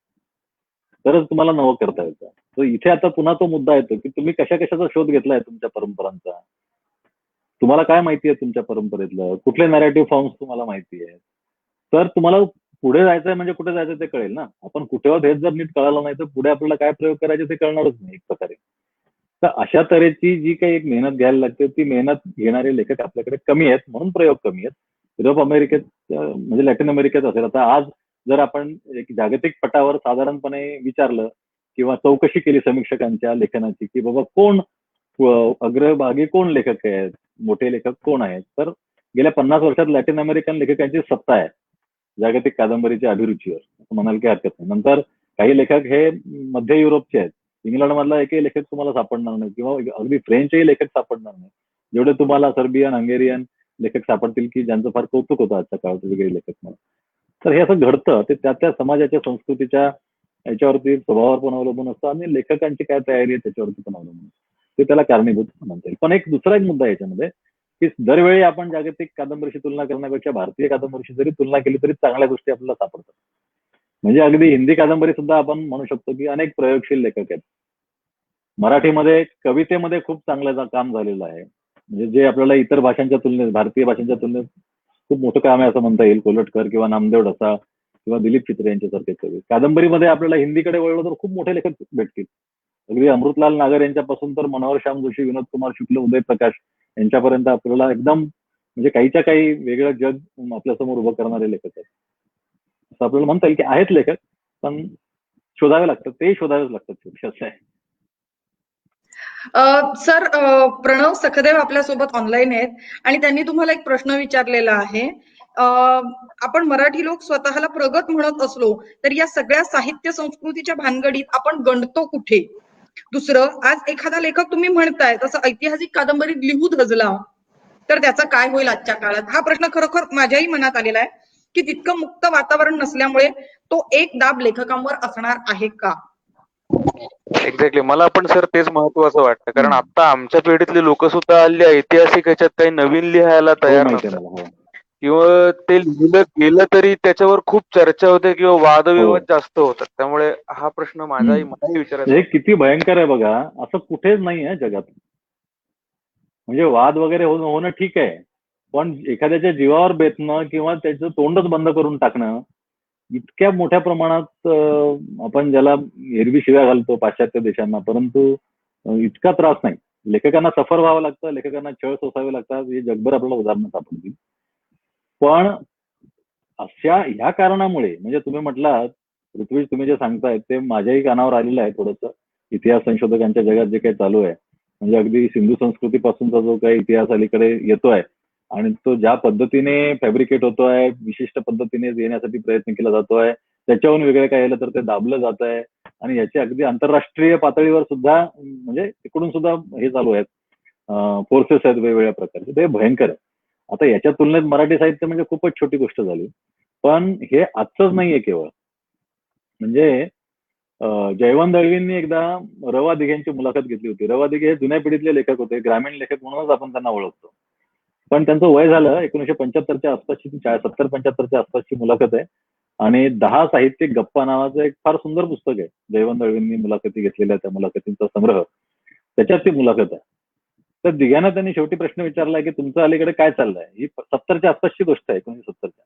तरच तुम्हाला नवं करता येतं. तर इथे आता पुन्हा तो मुद्दा येतो की तुम्ही कशाचा शोध घेतलाय तुमच्या परंपरांचा, तुम्हाला काय माहिती आहे तुमच्या परंपरेतलं, कुठले नॅरेटिव्ह फॉर्म्स तुम्हाला माहिती आहेत, तर तुम्हाला पुढे जायचंय म्हणजे कुठे जायचं ते कळेल ना. आपण कुठे आहोत हेच जर नीट कळालं नाही तर पुढे आपल्याला काय प्रयोग करायचे ते कळणारच नाही एक प्रकारे. तर अशा तऱ्हेची जी काही एक मेहनत घ्यायला लागते, ती मेहनत घेणारे लेखक आपल्याकडे कमी आहेत, म्हणून प्रयोग कमी आहेत. युरोप अमेरिकेत म्हणजे लॅटिन अमेरिकेत असेल, आता आज जर आपण एक जागतिक पटावर साधारणपणे विचारलं किंवा चौकशी केली समीक्षकांच्या लेखनाची की बाबा कोण अग्रभागी, कोण लेखक आहेत, मोठे लेखक कोण आहेत, तर गेल्या 50 वर्षात लॅटिन अमेरिकन लेखकांची सत्ता आहे जागतिक कादंबरीच्या अभिरुचीवर, असं म्हणायला काही हरकत नाही. नंतर काही लेखक हे मध्य युरोपचे आहेत. इंग्लंड मधला एकही लेखक तुम्हाला सापडणार नाही, किंवा अगदी फ्रेंचही लेखक सापडणार नाही, जेवढे तुम्हाला सर्बियन, हंगेरियन लेखक सापडतील की ज्यांचं फार कौतुक होतं आजच्या काळात वेगळे लेखक म्हणून. तर हे असं घडतं, ते त्या समाजाच्या संस्कृतीच्या याच्यावरती स्वभावावर पण अवलंबून असतं आणि लेखकांची काय तयारी आहे त्याच्यावरती पण अवलंबून असतं. ते त्याला कारणीभूत म्हणता येईल. पण एक दुसरा एक मुद्दा आहे याच्यामध्ये की दरवेळी आपण जागतिक कादंबरीशी तुलना करण्यापेक्षा भारतीय कादंबरीशी जरी तुलना केली तरी चांगल्या गोष्टी आपल्याला सापडतात. म्हणजे अगदी हिंदी कादंबरी सुद्धा आपण म्हणू शकतो की अनेक प्रयोगशील लेखक आहेत. मराठीमध्ये कवितेमध्ये खूप चांगलं काम झालेलं आहे. म्हणजे जे आपल्याला इतर भाषांच्या तुलनेत, भारतीय भाषांच्या तुलनेत खूप मोठं काम आहे असं म्हणता येईल. कोल्हटकर किंवा नामदेव ढसा किंवा दिलीप चित्रे यांच्यासारखे कवी. कादंबरीमध्ये आपल्याला हिंदीकडे वळलं तर खूप मोठे लेखक भेटतील. अगदी अमृतलाल नागर यांच्यापासून तर मनोहर श्याम जोशी, विनोद कुमार शुक्ल, उदय प्रकाश यांच्यापर्यंत आपल्याला एकदम म्हणजे काहीच्या काही वेगळं जग आपल्यासमोर उभं करणारे लेखक आहेत. असं आपल्याला म्हणता येईल की आहेत लेखक, पण शोधावे लागतात, ते शोधावेच लागतात शेवटी असं आहे. सर, प्रणव सखदेव आपल्यासोबत ऑनलाईन आहेत आणि त्यांनी तुम्हाला एक प्रश्न विचारलेला आहे. आपण मराठी लोक स्वतःला प्रगत म्हणत असलो तर या सगळ्या साहित्य संस्कृतीच्या भानगडीत आपण गणतो कुठे? दुसरं, आज एखादा लेखक तुम्ही म्हणताय तसं ऐतिहासिक कादंबरीत लिहू धजला तर त्याचं काय होईल आजच्या काळात? हा प्रश्न खरोखर माझ्याही मनात आलेला आहे की तितकं मुक्त वातावरण नसल्यामुळे तो एक दाब लेखकांवर असणार आहे का? एक्झॅक्टली, मला पण सर तेच महत्वाचं वाटतं. कारण आता आमच्या पिढीतली लोक सुद्धा हल्ली ऐतिहासिक ह्याच्यात काही नवीन लिहायला हो, तयार माहिती आहे नसतात. मला. हो. किंवा ते लिहिलं गेलं तरी त्याच्यावर खूप चर्चा होते किंवा वादविवाद हो. जास्त होतात. त्यामुळे हा प्रश्न मलाही विचारायचा हे होता. किती भयंकर आहे बघा. असं कुठेच नाही आहे जगात. म्हणजे वाद वगैरे होणं ठीक आहे, पण एखाद्याच्या जीवावर बेतणं किंवा त्याचं तोंडच बंद करून टाकणं इतक्या मोठ्या प्रमाणात आपण ज्याला एरवी शिव्या घालतो पाश्चात्य देशांना, परंतु इतका त्रास नाही. लेखकांना सफर व्हावं लागतं, लेखकांना छळ सोसावे लागतात, हे जगभर आपल्याला उदाहरणं सापडतील. पण अशा ह्या कारणामुळे म्हणजे तुम्ही म्हटलात ऋत्विज, तुम्ही जे सांगताय ते माझ्याही कानावर आलेलं आहे थोडंसं. इतिहास संशोधकांच्या जगात जे काही चालू आहे, म्हणजे अगदी सिंधू संस्कृतीपासूनचा जो काही इतिहास अलीकडे येतोय आणि तो ज्या पद्धतीने फॅब्रिकेट होतोय, विशिष्ट पद्धतीने येण्यासाठी प्रयत्न केला जातोय, त्याच्याहून वेगळं काय आलं तर ते दाबलं जात आहे आणि याचे अगदी आंतरराष्ट्रीय पातळीवर सुद्धा म्हणजे तिकडून सुद्धा हे चालू आहेत, फोर्सेस आहेत वेगवेगळ्या प्रकारचे. ते भयंकर आहे. आता याच्या तुलनेत मराठी साहित्य म्हणजे खूपच छोटी गोष्ट झाली. पण हे आजचंच नाहीये केवळ. म्हणजे जयवंत दळवींनी एकदा र वा दिघेंची मुलाखत घेतली होती. र वा दिघे हे जुन्या पिढीतले लेखक होते, ग्रामीण लेखक म्हणूनच आपण त्यांना ओळखतो. पण त्यांचं वय झालं 1975च्या आसपासची, 70-75च्या आसपासची मुलाखत आहे आणि 10 साहित्यिक गप्पा नावाचं एक फार सुंदर पुस्तक आहे. जयवंत दळवींनी मुलाखती घेतलेल्या त्या मुलाखतींचा संग्रह, त्याच्यात ती मुलाखत आहे. तर दिघ्यांना त्यांनी शेवटी प्रश्न विचारला की तुमचं अलीकडे काय चाललंय? ही 70च्या आसपासची गोष्ट आहे, 1970च्या.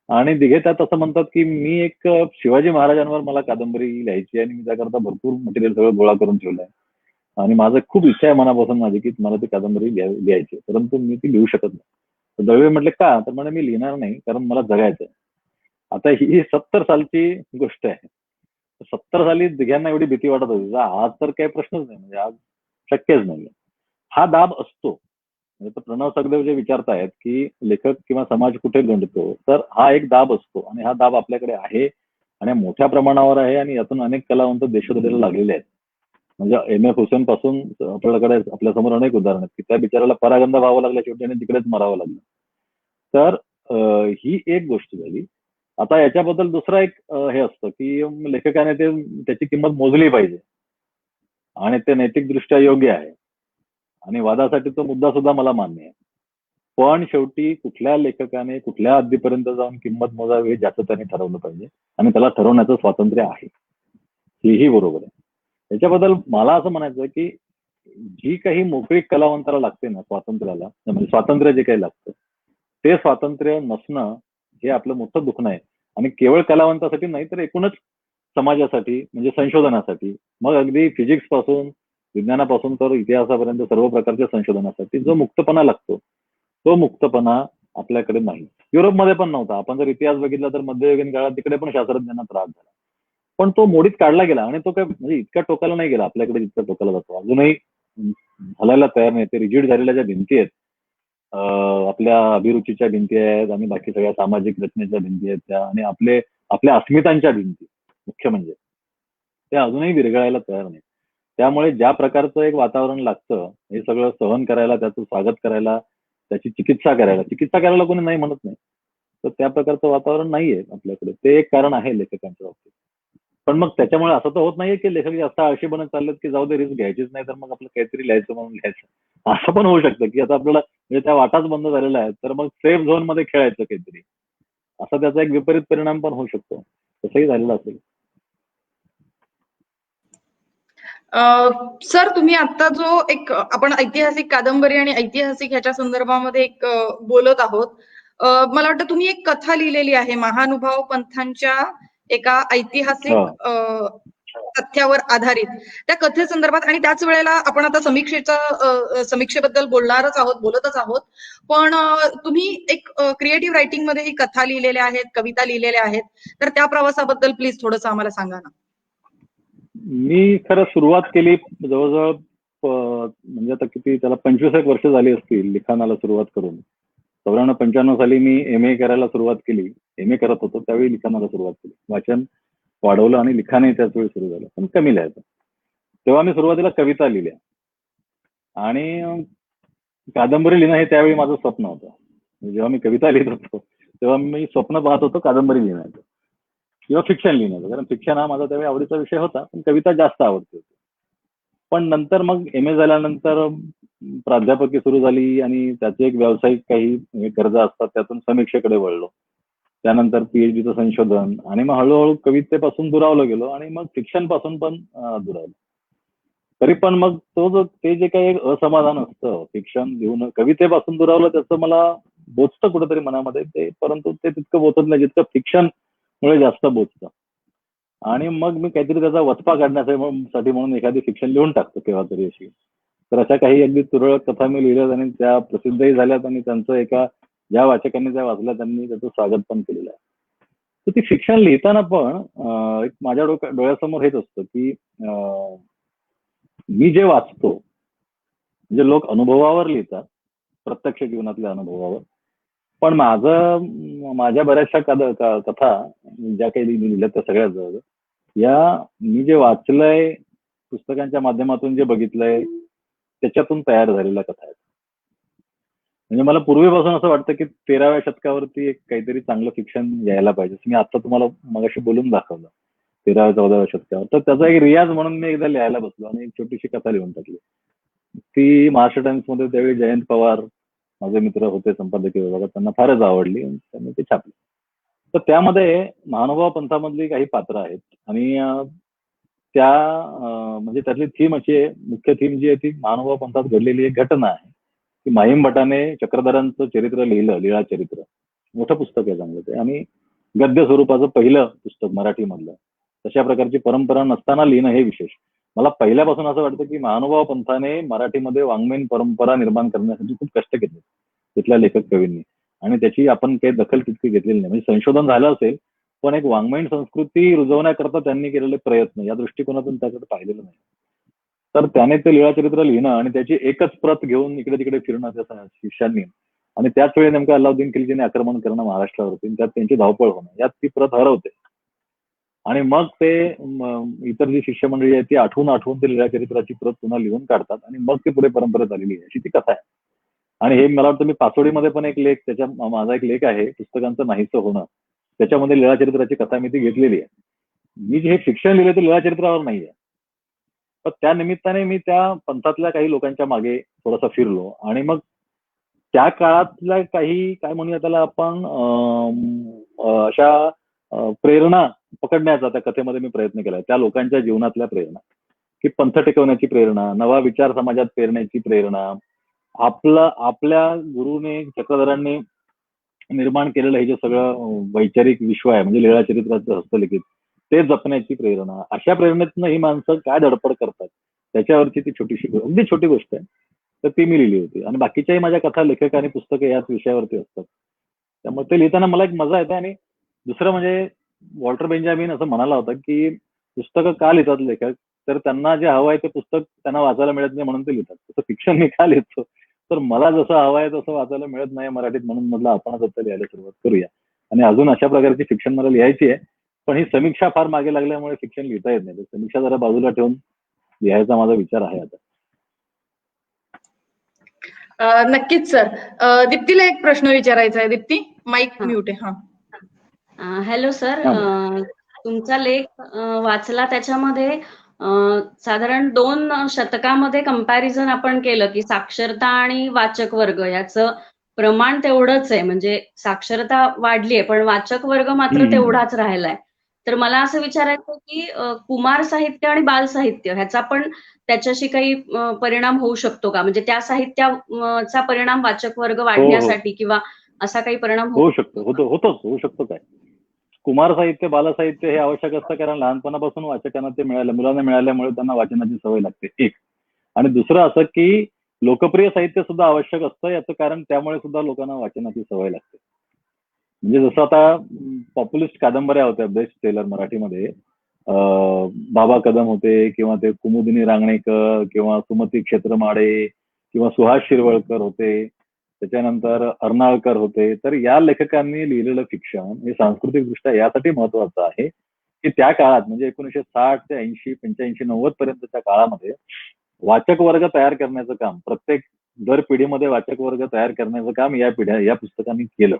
आणि दिघे त्यात असं म्हणतात की मी एक शिवाजी महाराजांवर मला कादंबरी लिहायची आणि मी त्याकरता भरपूर मटेरियल सगळं गोळा करून ठेवलंय आणि माझं खूप इच्छा आहे मनापासून माझी की मला ती कादंबरी लिहायची, परंतु मी ती लिहू शकत नाही. तर दळवे म्हटले का? तर म्हणे मी लिहिणार नाही कारण मला जगायचंय. आता ही 70 सालची गोष्ट आहे. 70 साली दिघ्यांना एवढी भीती वाटत होती. आज तर काही प्रश्नच नाही, म्हणजे आज शक्यच नाही. हा दाब असतो. म्हणजे प्रणव सखदेव जे विचारतायत की लेखक किंवा समाज कुठे गंडतो, तर हा एक दाब असतो आणि हा दाब आपल्याकडे आहे आणि मोठ्या प्रमाणावर आहे आणि यातून अनेक कलावंत देशोधडीला लागलेले आहेत. म्हणजे एम एफ हुसेन पासून आपल्याकडे आपल्यासमोर अनेक उदाहरण आहेत की त्या बिचाराला परागंदा व्हावं लागलं शेवटी आणि तिकडेच मरावं लागलं. तर ही एक गोष्ट झाली. आता याच्याबद्दल दुसरा एक हे असतं की लेखकाने त्याची किंमत मोजली पाहिजे आणि ते नैतिकदृष्ट्या योग्य आहे आणि वादासाठी तो मुद्दा सुद्धा मला मान्य आहे. पण शेवटी कुठल्या लेखकाने कुठल्या हद्दीपर्यंत जाऊन किंमत मोजावी हे ज्याचं त्याने ठरवलं पाहिजे आणि त्याला ठरवण्याचं स्वातंत्र्य आहे, हेही बरोबर आहे. त्याच्याबद्दल मला असं म्हणायचं की जी काही मोकळी कलावंताला लागते ना स्वातंत्र्याला, म्हणजे स्वातंत्र्य जे काही लागतं ते स्वातंत्र्य नसणं हे आपलं मोठं दुखणं आहे आणि केवळ कलावंतासाठी नाही तर एकूणच समाजासाठी, म्हणजे संशोधनासाठी, मग अगदी फिजिक्स पासून विज्ञानापासून तर इतिहासापर्यंत सर्व प्रकारच्या संशोधनासाठी जो मुक्तपणा लागतो तो मुक्तपणा आपल्याकडे नाही. युरोपमध्ये पण नव्हता. आपण जर इतिहास बघितला तर मध्ययुगीन काळात तिकडे पण शास्त्रज्ञांना त्रास झाला, पण तो मोडीत काढला गेला आणि तो काय म्हणजे इतक्या टोकाला नाही गेला आपल्याकडे जितक्या टोकाला जातो. अजूनही हलायला तयार नाही. ते रिजिड झालेल्या ज्या भिंती आहेत, आपल्या अभिरुचीच्या भिंती आहेत आणि बाकी सगळ्या सामाजिक रचनेच्या भिंती आहेत त्या आणि आपल्या अस्मितांच्या भिंती मुख्य म्हणजे ते अजूनही विरघळायला तयार नाही. त्यामुळे ज्या प्रकारचं एक वातावरण लागतं हे सगळं सहन करायला, त्याचं स्वागत करायला, त्याची चिकित्सा करायला कोणी नाही म्हणत नाही, तर त्या प्रकारचं वातावरण नाहीये आपल्याकडे. ते एक कारण आहे लेखकांच्या बाबतीत. पण मग त्याच्यामुळे असं तर होत नाहीये की लेखक जास्त आळशी बनत चाललेत की जाऊ दे रिस्क घ्यायचीच नाही तर मग आपलं काहीतरी लिहायचं म्हणून लिहायचं. असं पण होऊ शकतं की आता आपल्याला म्हणजे त्या वाटाच बंद झालेल्या आहेत तर मग सेफ झोन मध्ये खेळायचं काहीतरी, असा त्याचा एक विपरीत परिणाम पण होऊ शकतो. तसंही झालेलं असेल. सर तुम्ही आता जो एक आपण ऐतिहासिक कादंबरी आणि ऐतिहासिक ह्याच्या संदर्भामध्ये एक बोलत आहोत. मला वाटतं तुम्ही एक कथा लिहिलेली आहे महानुभाव पंथांच्या एका ऐतिहासिक तथ्यावर आधारित. त्या कथेसंदर्भात आणि त्याच वेळेला आपण आता समीक्षेबद्दल बोलतच आहोत. पण तुम्ही एक क्रिएटिव्ह रायटिंग मध्ये ही कथा लिहिलेल्या आहेत, कविता लिहिलेल्या आहेत, तर त्या प्रवासाबद्दल प्लीज थोडंसं आम्हाला सांगा ना. मी खरं सुरुवात केली जवळजवळ म्हणजे आता किती त्याला 25 वर्ष झाली असतील लिखाणाला सुरुवात करून. 94-95 साली मी MA करायला सुरुवात केली. MA करत होतो त्यावेळी लिखाणाला सुरुवात केली. वाचन वाढवलं आणि लिखाणही त्याच वेळी सुरू झालं, पण कमी लिहायचं. तेव्हा मी सुरुवातीला कविता लिहिल्या आणि कादंबरी लिहिणं हे त्यावेळी माझं स्वप्न होतं. जेव्हा मी कविता लिहित होतो तेव्हा मी स्वप्न पाहत होतो कादंबरी लिहिण्याचं किंवा फिक्शन लिहिण्याचं, कारण फिक्शन हा माझा त्यावेळी आवडीचा विषय होता, पण कविता जास्त आवडते होती. पण नंतर मग MA झाल्यानंतर प्राध्यापकी सुरू झाली आणि त्याचे एक व्यावसायिक काही गरजा असतात, त्यातून समीक्षेकडे वळलो. त्यानंतर PhDचं संशोधन आणि मग हळूहळू कवितेपासून दुरावलो गेलो आणि मग फिक्शन पासून पण दुरावलो. तरी पण मग ते जे काही एक असमाधान असतं फिक्शन लिहून कवितेपासून दुरावलं त्याचं मला बोचतं कुठेतरी मनामध्ये ते, परंतु ते तितकं बोचत नाही जितकं फिक्शन मुळे जास्त बोचतं. आणि मग मी काहीतरी त्याचा वचपा काढण्यासाठी म्हणून एखादी फिक्शन लिहून टाकतो केव्हा तरी अशी. तर अशा काही अगदी तुरळक कथा मी लिहिल्यात आणि त्या प्रसिद्धही झाल्यात आणि त्यांचं एका ज्या वाचकांनी त्या वाचल्या त्यांनी त्याचं स्वागत पण केलेलं आहे. तर ती फिक्शन लिहिताना पण एक माझ्या डोळ्यासमोर हेच असतं की मी जे वाचतो म्हणजे लोक अनुभवावर लिहितात, प्रत्यक्ष जीवनातल्या अनुभवावर, पण माझ्या बऱ्याचशा कथा ज्या काही लिहिल्या त्या सगळ्यात जवळ या मी जे वाचलंय पुस्तकांच्या माध्यमातून जे बघितलंय त्याच्यातून तयार झालेल्या कथा आहेत. म्हणजे मला पूर्वीपासून असं वाटतं की 13व्या शतकावरती एक काहीतरी चांगलं फिक्शन यायला पाहिजे. मी आता तुम्हाला मगाशी बोलून दाखवलं 13व्या-14व्या शतकावर. तर त्याचा एक रियाज म्हणून मी एकदा लिहायला बसलो आणि एक छोटीशी कथा लिहून टाकली. ती महाराष्ट्र टाइम्स मध्ये त्यावेळी जयंत पवार माझे मित्र होते संपादकीय विभागात, त्यांना फारच आवडली आणि त्यांनी ती छापली. तर त्यामध्ये महानुभाव पंथामधली काही पात्र आहेत आणि त्या म्हणजे त्यातली थीम अशी आहे, मुख्य थीम जी आहे ती महानुभाव पंथात घडलेली एक घटना आहे की माहीम भटाने चक्रधरांचं चरित्र लिहिलं, लीळा चरित्र. मोठं पुस्तक आहे चांगलं ते आणि गद्य स्वरूपाचं पहिलं पुस्तक मराठीमधलं. तशा प्रकारची परंपरा नसताना लिहिणं हे विशेष. मला पहिल्यापासून असं वाटतं की महानुभाव पंथाने मराठीमध्ये वाङ्मयीन परंपरा निर्माण करण्यासाठी खूप कष्ट केले तिथल्या लेखक कवींनी आणि त्याची आपण काही दखल तितकी घेतलेली नाही. म्हणजे संशोधन झालं असेल पण एक वाङ्मयीन संस्कृती रुजवण्याकरता त्यांनी केलेले प्रयत्न या दृष्टिकोनातून त्याकडे पाहिलेलं नाही. तर त्याने ते लीळाचरित्र लिहिणं आणि त्याची एकच प्रत घेऊन इकडे तिकडे फिरणं त्या शिष्यांनी आणि त्याच वेळी नेमकं अल्लाउद्दीन खिलजीने आक्रमण करणं महाराष्ट्रावरती, त्यात त्यांची धावपळ होणं, यात ती प्रत हरवते आणि मग ते इतर जी शिष्यमंडळी आहे ती आठवून ते लीळाचरित्राची प्रत पुन्हा लिहून काढतात आणि मग ती पुढे परंपरेत आलेली आहे अशी ती कथा आहे. आणि हे मला वाटतं मी पासोडीमध्ये पण एक लेख माझा एक लेख आहे पुस्तकांचं नाहीसं होणं, त्याच्यामध्ये लीळाचरित्राची कथा मी ती घेतलेली आहे. मी जे हे शिक्षण लिहिले ते लीळाचरित्रावर नाही आहे, तर त्या निमित्ताने मी त्या पंथातल्या काही लोकांच्या मागे थोडासा फिरलो आणि मग त्या काळातल्या काही काय म्हणूया त्याला आपण अशा प्रेरणा पकडण्याचा त्या कथेमध्ये मी प्रयत्न केलाय. त्या लोकांच्या जीवनातल्या प्रेरणा की पंथ टिकवण्याची प्रेरणा, नवा विचार समाजात पेरण्याची प्रेरणा, आपल्या गुरुने चक्रधरांनी निर्माण केलेलं हे जे सगळं वैचारिक विश्व आहे म्हणजे लीळाचरित्राचं हस्तलिखित ते जपण्याची प्रेरणा, अशा प्रेरणेतनं ही माणसं काय धडपड करतात त्याच्यावरची ती अगदी छोटी गोष्ट आहे. तर ती मी लिहिली होती आणि बाकीच्याही माझ्या कथा लेखक आणि पुस्तकं याच विषयावरती असतात. त्यामुळे ते लिहिताना मला एक मजा येते. आणि दुसरं म्हणजे वॉल्टर बेंजामिन असं म्हणाला होता की पुस्तकं का लिहितात लेखक, तर त्यांना जे हवं आहे ते पुस्तक त्यांना वाचायला मिळत नाही म्हणून ते लिहितात. तसं फिक्शन मी का लिहितो, तर मला जसं हवं आहे तसं वाचायला मिळत नाही मराठीत म्हणून म्हटलं आपणच आता लिहायला सुरुवात करूया. आणि अजून अशा प्रकारची फिक्शन मला लिहायची आहे, पण ही समीक्षा फार मागे लागल्यामुळे फिक्शन लिहिता येत नाही. समीक्षा जरा बाजूला ठेवून लिहायचा माझा विचार आहे आता. नक्कीच सर. दीप्तीला एक प्रश्न विचारायचा आहे. दीप्ती माईक म्यूट आहे. हा हॅलो सर, तुमचा लेख वाचला, त्याच्यामध्ये साधारण 2 शतकामध्ये कंपॅरिझन आपण केलं की साक्षरता आणि वाचक वर्ग याचं प्रमाण तेवढंच आहे, म्हणजे साक्षरता वाढली आहे पण वाचक वर्ग मात्र तेवढाच राहिलाय. तर मला असं विचारायचं की कुमार साहित्य आणि बाल साहित्य ह्याचा पण त्याच्याशी काही परिणाम होऊ शकतो का? म्हणजे त्या साहित्याचा परिणाम वाचक वर्ग हो. वाढण्यासाठी किंवा असा काही परिणाम होऊ शकतो, होऊ शकतो काय. कुमार साहित्य, बालसाहित्य हे आवश्यक असतं, कारण लहानपणापासून वाचकांना ते मुलांना मिळाल्यामुळे त्यांना वाचनाची सवय लागते, एक. आणि दुसरं असं की लोकप्रिय साहित्य सुद्धा आवश्यक असतं, याचं कारण त्यामुळे सुद्धा लोकांना वाचनाची सवय लागते. म्हणजे जसं आता पॉप्युलिस्ट कादंबऱ्या होत्या बेस्ट सेलर मराठीमध्ये, बाबा कदम होते किंवा ते कुमुदिनी रांगणेकर किंवा सुमती क्षेत्रमाडे किंवा सुहास शिरवळकर होते, त्याच्यानंतर अर्नाळकर होते. तर या लेखकांनी लिहिलेलं फिक्शन हे सांस्कृतिकदृष्ट्या यासाठी महत्वाचं आहे की त्या काळात म्हणजे 1960 ते 80, 85, 90 पर्यंतच्या काळामध्ये वाचक वर्ग तयार करण्याचं काम, प्रत्येक दर पिढीमध्ये वाचक वर्ग तयार करण्याचं काम या पुस्तकांनी केलं.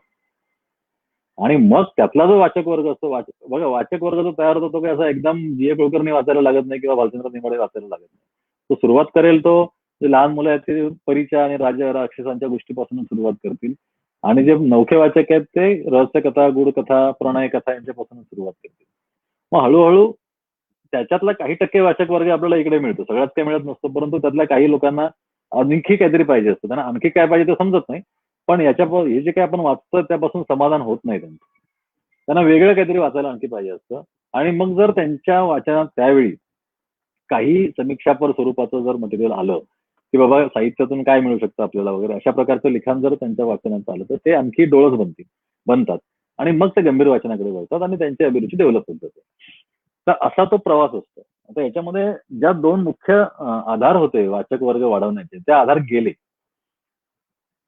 आणि मग त्यातला जो वाचक वर्ग असतो, बघा वाचक वर्ग जो तयार होतो तो काय असा एकदम जी.ए. कुलकर्णी वाचायला लागत नाही किंवा भालचंद्र नेमाडे वाचायला लागत नाही. तो सुरुवात करेल तो जे लहान मुलं आहेत ते परीच्या आणि राक्षसांच्या गोष्टीपासून सुरुवात करतील, आणि जे नवखे वाचक आहेत ते रहस्यकथा, गूढकथा, प्रणय कथा यांच्यापासून सुरुवात करतील. मग हळूहळू त्याच्यातला काही टक्के वाचक वर्ग आपल्याला इकडे मिळतो, सगळ्यात काही मिळत नसतो, परंतु त्यातल्या काही लोकांना आणखी काहीतरी पाहिजे असतं, त्यांना आणखी काय पाहिजे ते समजत नाही, पण हे जे काही आपण वाचतो त्यापासून समाधान होत नाही त्यांचं, त्यांना वेगळं काहीतरी वाचायला आणखी पाहिजे असतं. आणि मग जर त्यांच्या वाचनात त्यावेळी काही समीक्षापर स्वरूपाचं जर मटेरियल आलं की बाबा साहित्यातून काय मिळू शकतं आपल्याला वगैरे, अशा प्रकारचं लिखाण जर त्यांच्या वाचनात आलं तर ते आणखी डोळस बनतात आणि मग ते गंभीर वाचनाकडे वळतात आणि त्यांची अभिरुची डेव्हलप होत जाते. तर असा तो प्रवास असतो. आता याच्यामध्ये ज्या 2 मुख्य आधार होते वाचक वर्ग वाढवण्याचे, ते आधार गेले.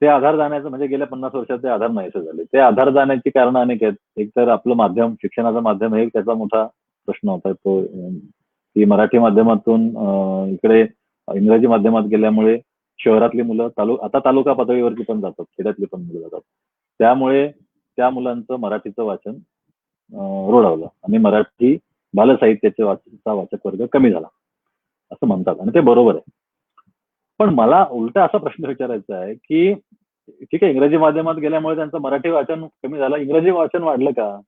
ते आधार जाण्याचं म्हणजे गेल्या 50 वर्षात ते आधार नाहीसे झाले. ते आधार जाण्याची कारणं अनेक आहेत. एक तर आपलं माध्यम, शिक्षणाचं माध्यम हे त्याचा मोठा प्रश्न होता. तो की मराठी माध्यमातून इकडे इंग्रजी माध्यमात गेल्यामुळे शहरातली मुलं आता तालुका पातळीवरची पण जातात, खेड्यातली पण मुलं जातात. त्यामुळे त्या मुलांचं मराठीचं वाचन रोडावलं आणि मराठी बालसाहित्याचा वाचक वर्ग कमी झाला असं म्हणतात, आणि ते बरोबर आहे. पण मला उलटा असा प्रश्न विचारायचा आहे की ठीक आहे, इंग्रजी माध्यमात गेल्यामुळे त्यांचं मराठी वाचन कमी झालं, इंग्रजी वाचन वाढलं का?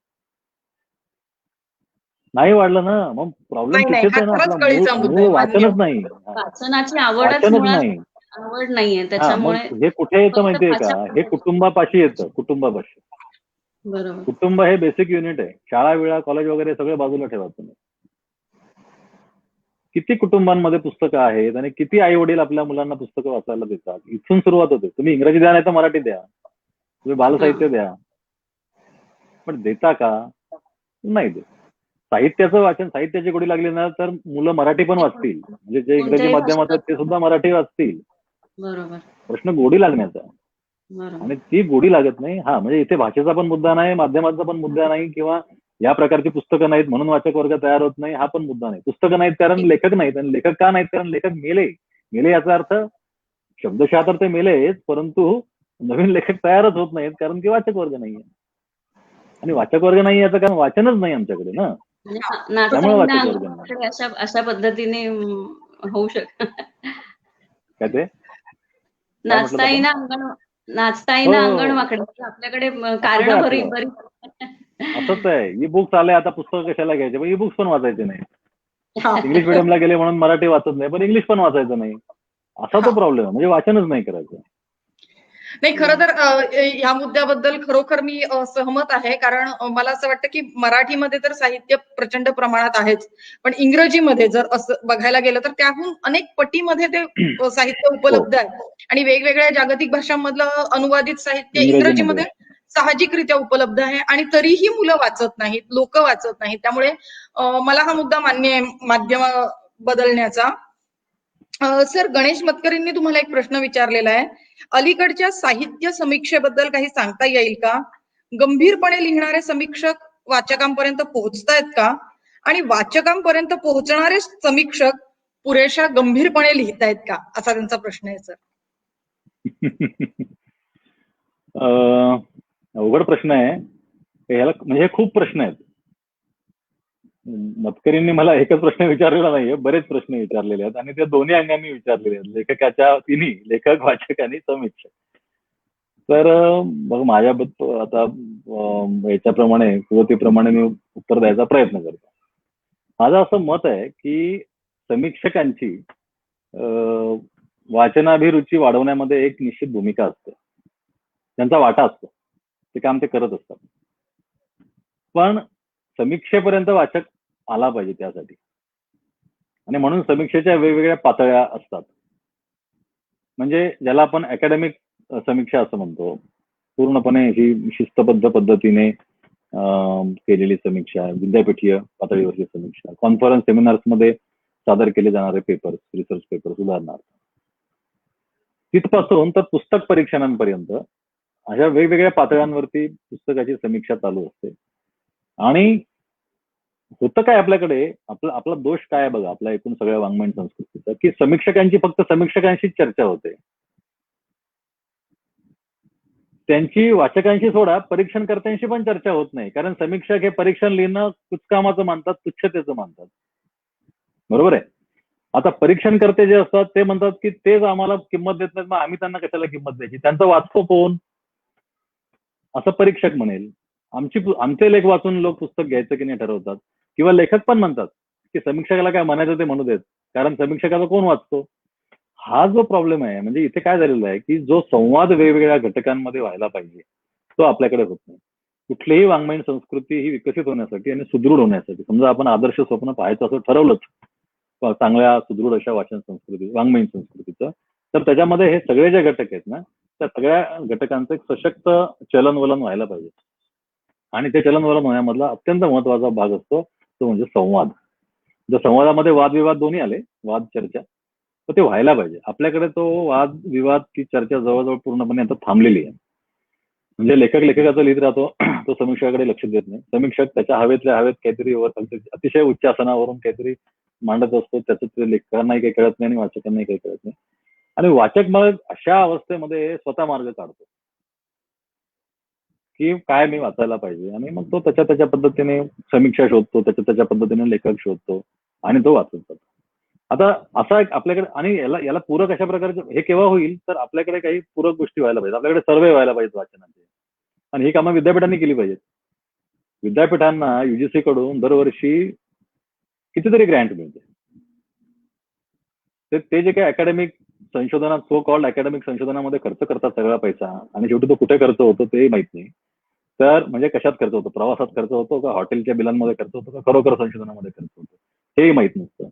नाही वाढलं ना. मग प्रॉब्लेम नाही, नाही. नाही. तिथेच हा आहे ना, खरंच आपला कळीचा मुद्दा मूळ आहे. मान्य. वाचनच नाही. वाचनाची आवडच वाचनच मुळात नाही. आवड नाहीये, हा, त्याच्यामुळे मग हे कुठे येतं फक्त माहितीये का? भाषा. हे कुटुंबापाशी येतं, कुटुंबापाशी. बरोबर. कुटुंब हे बेसिक युनिट आहे. शाळा, वेळा, कॉलेज वगैरे सगळे बाजूला ठेवा तुम्ही. किती कुटुंबांमध्ये पुस्तकं आहेत आणि किती आई वडील आपल्या मुलांना पुस्तकं वाचायला देतात, इथून सुरुवात होते. तुम्ही इंग्रजी द्या नाही तर मराठी द्या, तुम्ही बालसाहित्य द्या, पण देता का? नाही देत. साहित्याचं वाचन, साहित्याची गोडी लागली ना तर मुलं मराठी पण वाचतील, म्हणजे जे इंग्रजी कोणत्याही माध्यमात आहेत भाषेत. ते सुद्धा मराठी वाचतील. बरोबर. प्रश्न गोडी लागण्याचा आहे. बरोबर. आणि ती गोडी लागत नाही. हा, म्हणजे इथे भाषेचा पण मुद्दा नाही, माध्यमाचा पण मुद्दा नाही, किंवा या प्रकारची पुस्तकं नाहीत म्हणून वाचक वर्ग तयार होत नाही हा पण मुद्दा नाही. पुस्तकं नाहीत कारण लेखक नाहीत, आणि लेखक का नाहीत कारण लेखक मेले याचा अर्थ शब्दशः तर ते मेलेच, परंतु नवीन लेखक तयारच होत नाहीत कारण की वाचक वर्ग नाहीये. आणि वाचक वर्ग नाही याचं कारण वाचनच नाही आमच्याकडे ना, म्हणजे त्यामुळे नाचताईंना वाचक वर्ग नाही. अंगणवाडीकडे अशा पद्धतीने होऊ शकत. काय ते काय म्हटलं आपण? नाचताईंना अंगणवाडीकडे आपल्याकडे असंच आहे कारण आपलं. असंच आहे. ई बुक्स आले, आता पुस्तकं कशाला घ्यायचे, पण ई बुक्स पण वाचायचे नाही. इंग्लिश मिडियमला गेले म्हणून मराठी वाचत नाही, पण इंग्लिश पण वाचायचं नाही, असा तो प्रॉब्लेम आहे. म्हणजे वाचनच नाही करायचं. नाही, खरं तर ह्या मुद्द्याबद्दल खरोखर मी सहमत आहे. कारण मला असं वाटतं की मराठीमध्ये तर साहित्य प्रचंड प्रमाणात आहेच, पण इंग्रजीमध्ये जर असं बघायला गेलं तर त्याहून अनेक पटीमध्ये ते साहित्य उपलब्ध आहे. आणि वेगवेगळ्या जागतिक भाषांमधलं अनुवादित साहित्य इंग्रजीमध्ये इंग्रजीमध्ये साहजिकरित्या उपलब्ध आहे, आणि तरीही मुलं वाचत नाहीत, लोक वाचत नाहीत. त्यामुळे मला हा मुद्दा मान्य आहे माध्यम बदलण्याचा. सर, गणेश मतकरींनी तुम्हाला एक प्रश्न विचारलेला आहे. अलीकडच्या साहित्य समीक्षेबद्दल काही सांगता येईल का? गंभीरपणे लिहिणारे समीक्षक वाचकांपर्यंत पोहोचतायत का? आणि वाचकांपर्यंत पोहोचणारे समीक्षक पुरेशा गंभीरपणे लिहितायत का? असा त्यांचा प्रश्न आहे, सर. अवघड प्रश्न आहे ह्याला, म्हणजे खूप प्रश्न आहेत. मतकरींनी मला एकच प्रश्न विचारलेला नाहीये, बरेच प्रश्न विचारलेले आहेत आणि ते दोन्ही अंगांनी विचारलेले आहेत, लेखकाच्या तिन्ही, लेखक, वाचक आणि समीक्षक. तर मग माझ्या आता याच्याप्रमाणे कुवतीप्रमाणे मी उत्तर द्यायचा प्रयत्न करतो. माझं असं मत आहे की समीक्षकांची वाचनाभिरुची वाढवण्यामध्ये एक निश्चित भूमिका असते, त्यांचा वाटा असतो, ते काम ते करत असतात. पण समीक्षेपर्यंत वाचक आला पाहिजे त्यासाठी, आणि म्हणून समीक्षेच्या वेगवेगळ्या पातळ्या असतात. म्हणजे ज्याला आपण अकॅडमिक समीक्षा असं म्हणतो, पूर्णपणे ही शिस्तबद्ध पद्धतीने केलेली समीक्षा, विद्यापीठीय पातळीवरची समीक्षा, कॉन्फरन्स सेमिनार्समध्ये सादर केले जाणारे पेपर्स, रिसर्च पेपर्स उदाहरणार्थ, तिथपासून तर पुस्तक परीक्षणांपर्यंत अशा वेगवेगळ्या पातळ्यांवरती पुस्तकाची समीक्षा चालू असते. आणि होतं काय आपल्याकडे, आपला दोष काय आहे बघा, आपल्या एकूण सगळ्या वाङ्मयीन संस्कृतीचा, की समीक्षकांची फक्त समीक्षकांशीच चर्चा होते, त्यांची वाचकांशी सोडा, परीक्षणकर्त्यांशी पण चर्चा होत नाही. कारण समीक्षक हे परीक्षण लिहिणं कुचकामाचं मानतात, तुच्छतेचं मानतात, बरोबर आहे. आता परीक्षणकर्ते जे असतात ते म्हणतात की तेच आम्हाला किंमत देत नाहीत, मग आम्ही त्यांना कशाला किंमत द्यायची, त्यांचं वाचतो कोण, असं परीक्षक म्हणेल. आमचे लेख वाचून लोक पुस्तक घ्यायचं की नाही ठरवतात. किंवा लेखक पण म्हणतात की समीक्षकाला काय म्हणायचं ते म्हणू देत, कारण समीक्षकाला कोण वाचतो. हा जो प्रॉब्लेम आहे, म्हणजे इथे काय झालेला आहे की जो संवाद वेगवेगळ्या घटकांमध्ये व्हायला पाहिजे तो आपल्याकडे होत नाही. कुठलीही वाङ्मयीन संस्कृती ही विकसित होण्यासाठी आणि सुदृढ होण्यासाठी, समजा आपण आदर्श स्वप्न पाहायचं असं ठरवलंच चांगल्या सुदृढ अशा वाचन संस्कृती, वाङ्मयीन संस्कृतीचं, तर त्याच्यामध्ये हे सगळे जे घटक आहेत ना, त्या सगळ्या घटकांचं एक सशक्त चलनवलन व्हायला पाहिजे. आणि ते चलनवलन होण्यामधला अत्यंत महत्वाचा भाग असतो तो म्हणजे संवाद. जर संवादामध्ये वादविवाद दोन्ही आले, वाद चर्चा, तर ते व्हायला पाहिजे. आपल्याकडे तो वाद विवाद की चर्चा जवळजवळ पूर्णपणे आता थांबलेली आहे. म्हणजे लेखक लेखकाचं लिहित राहतो, तो समीक्षकाकडे लक्ष देत नाही. समीक्षक त्याच्या हवेतल्या हवेत काहीतरी अतिशय उच्च आसनावरून काहीतरी मांडत असतो, त्याचं ते लेखकांनाही काही कळत नाही आणि वाचकांनाही काही कळत नाही. आणि वाचक मग अशा अवस्थेमध्ये स्वतः मार्ग काढतो की काय मी वाचायला पाहिजे, आणि मग तो त्याच्या पद्धतीने समीक्षा शोधतो, त्याच्या पद्धतीने लेखक शोधतो आणि तो वाचत जातो. आता असा एक आपल्याकडे, आणि याला पूरक अशा प्रकारचे हे केव्हा होईल, तर आपल्याकडे काही पूरक गोष्टी व्हायला पाहिजे. आपल्याकडे सर्वे व्हायला पाहिजेत वाचनाचे, आणि ही कामं विद्यापीठांनी केली पाहिजेत. विद्यापीठांना युजीसी कडून दरवर्षी कितीतरी ग्रँट मिळते. ते जे काही अकॅडमिक संशोधनात, सो कॉल्ड अकॅडमिक संशोधनामध्ये खर्च करतात सगळा पैसा, आणि शेवटी तो कुठे खर्च होतो तेही माहित नाही. तर म्हणजे कशात खर्च होतो, प्रवासात खर्च होतो का, हॉटेलच्या बिलांमध्ये खर्च होतो का, खरोखर संशोधनामध्ये खर्च होतो, हेही माहित नसतं.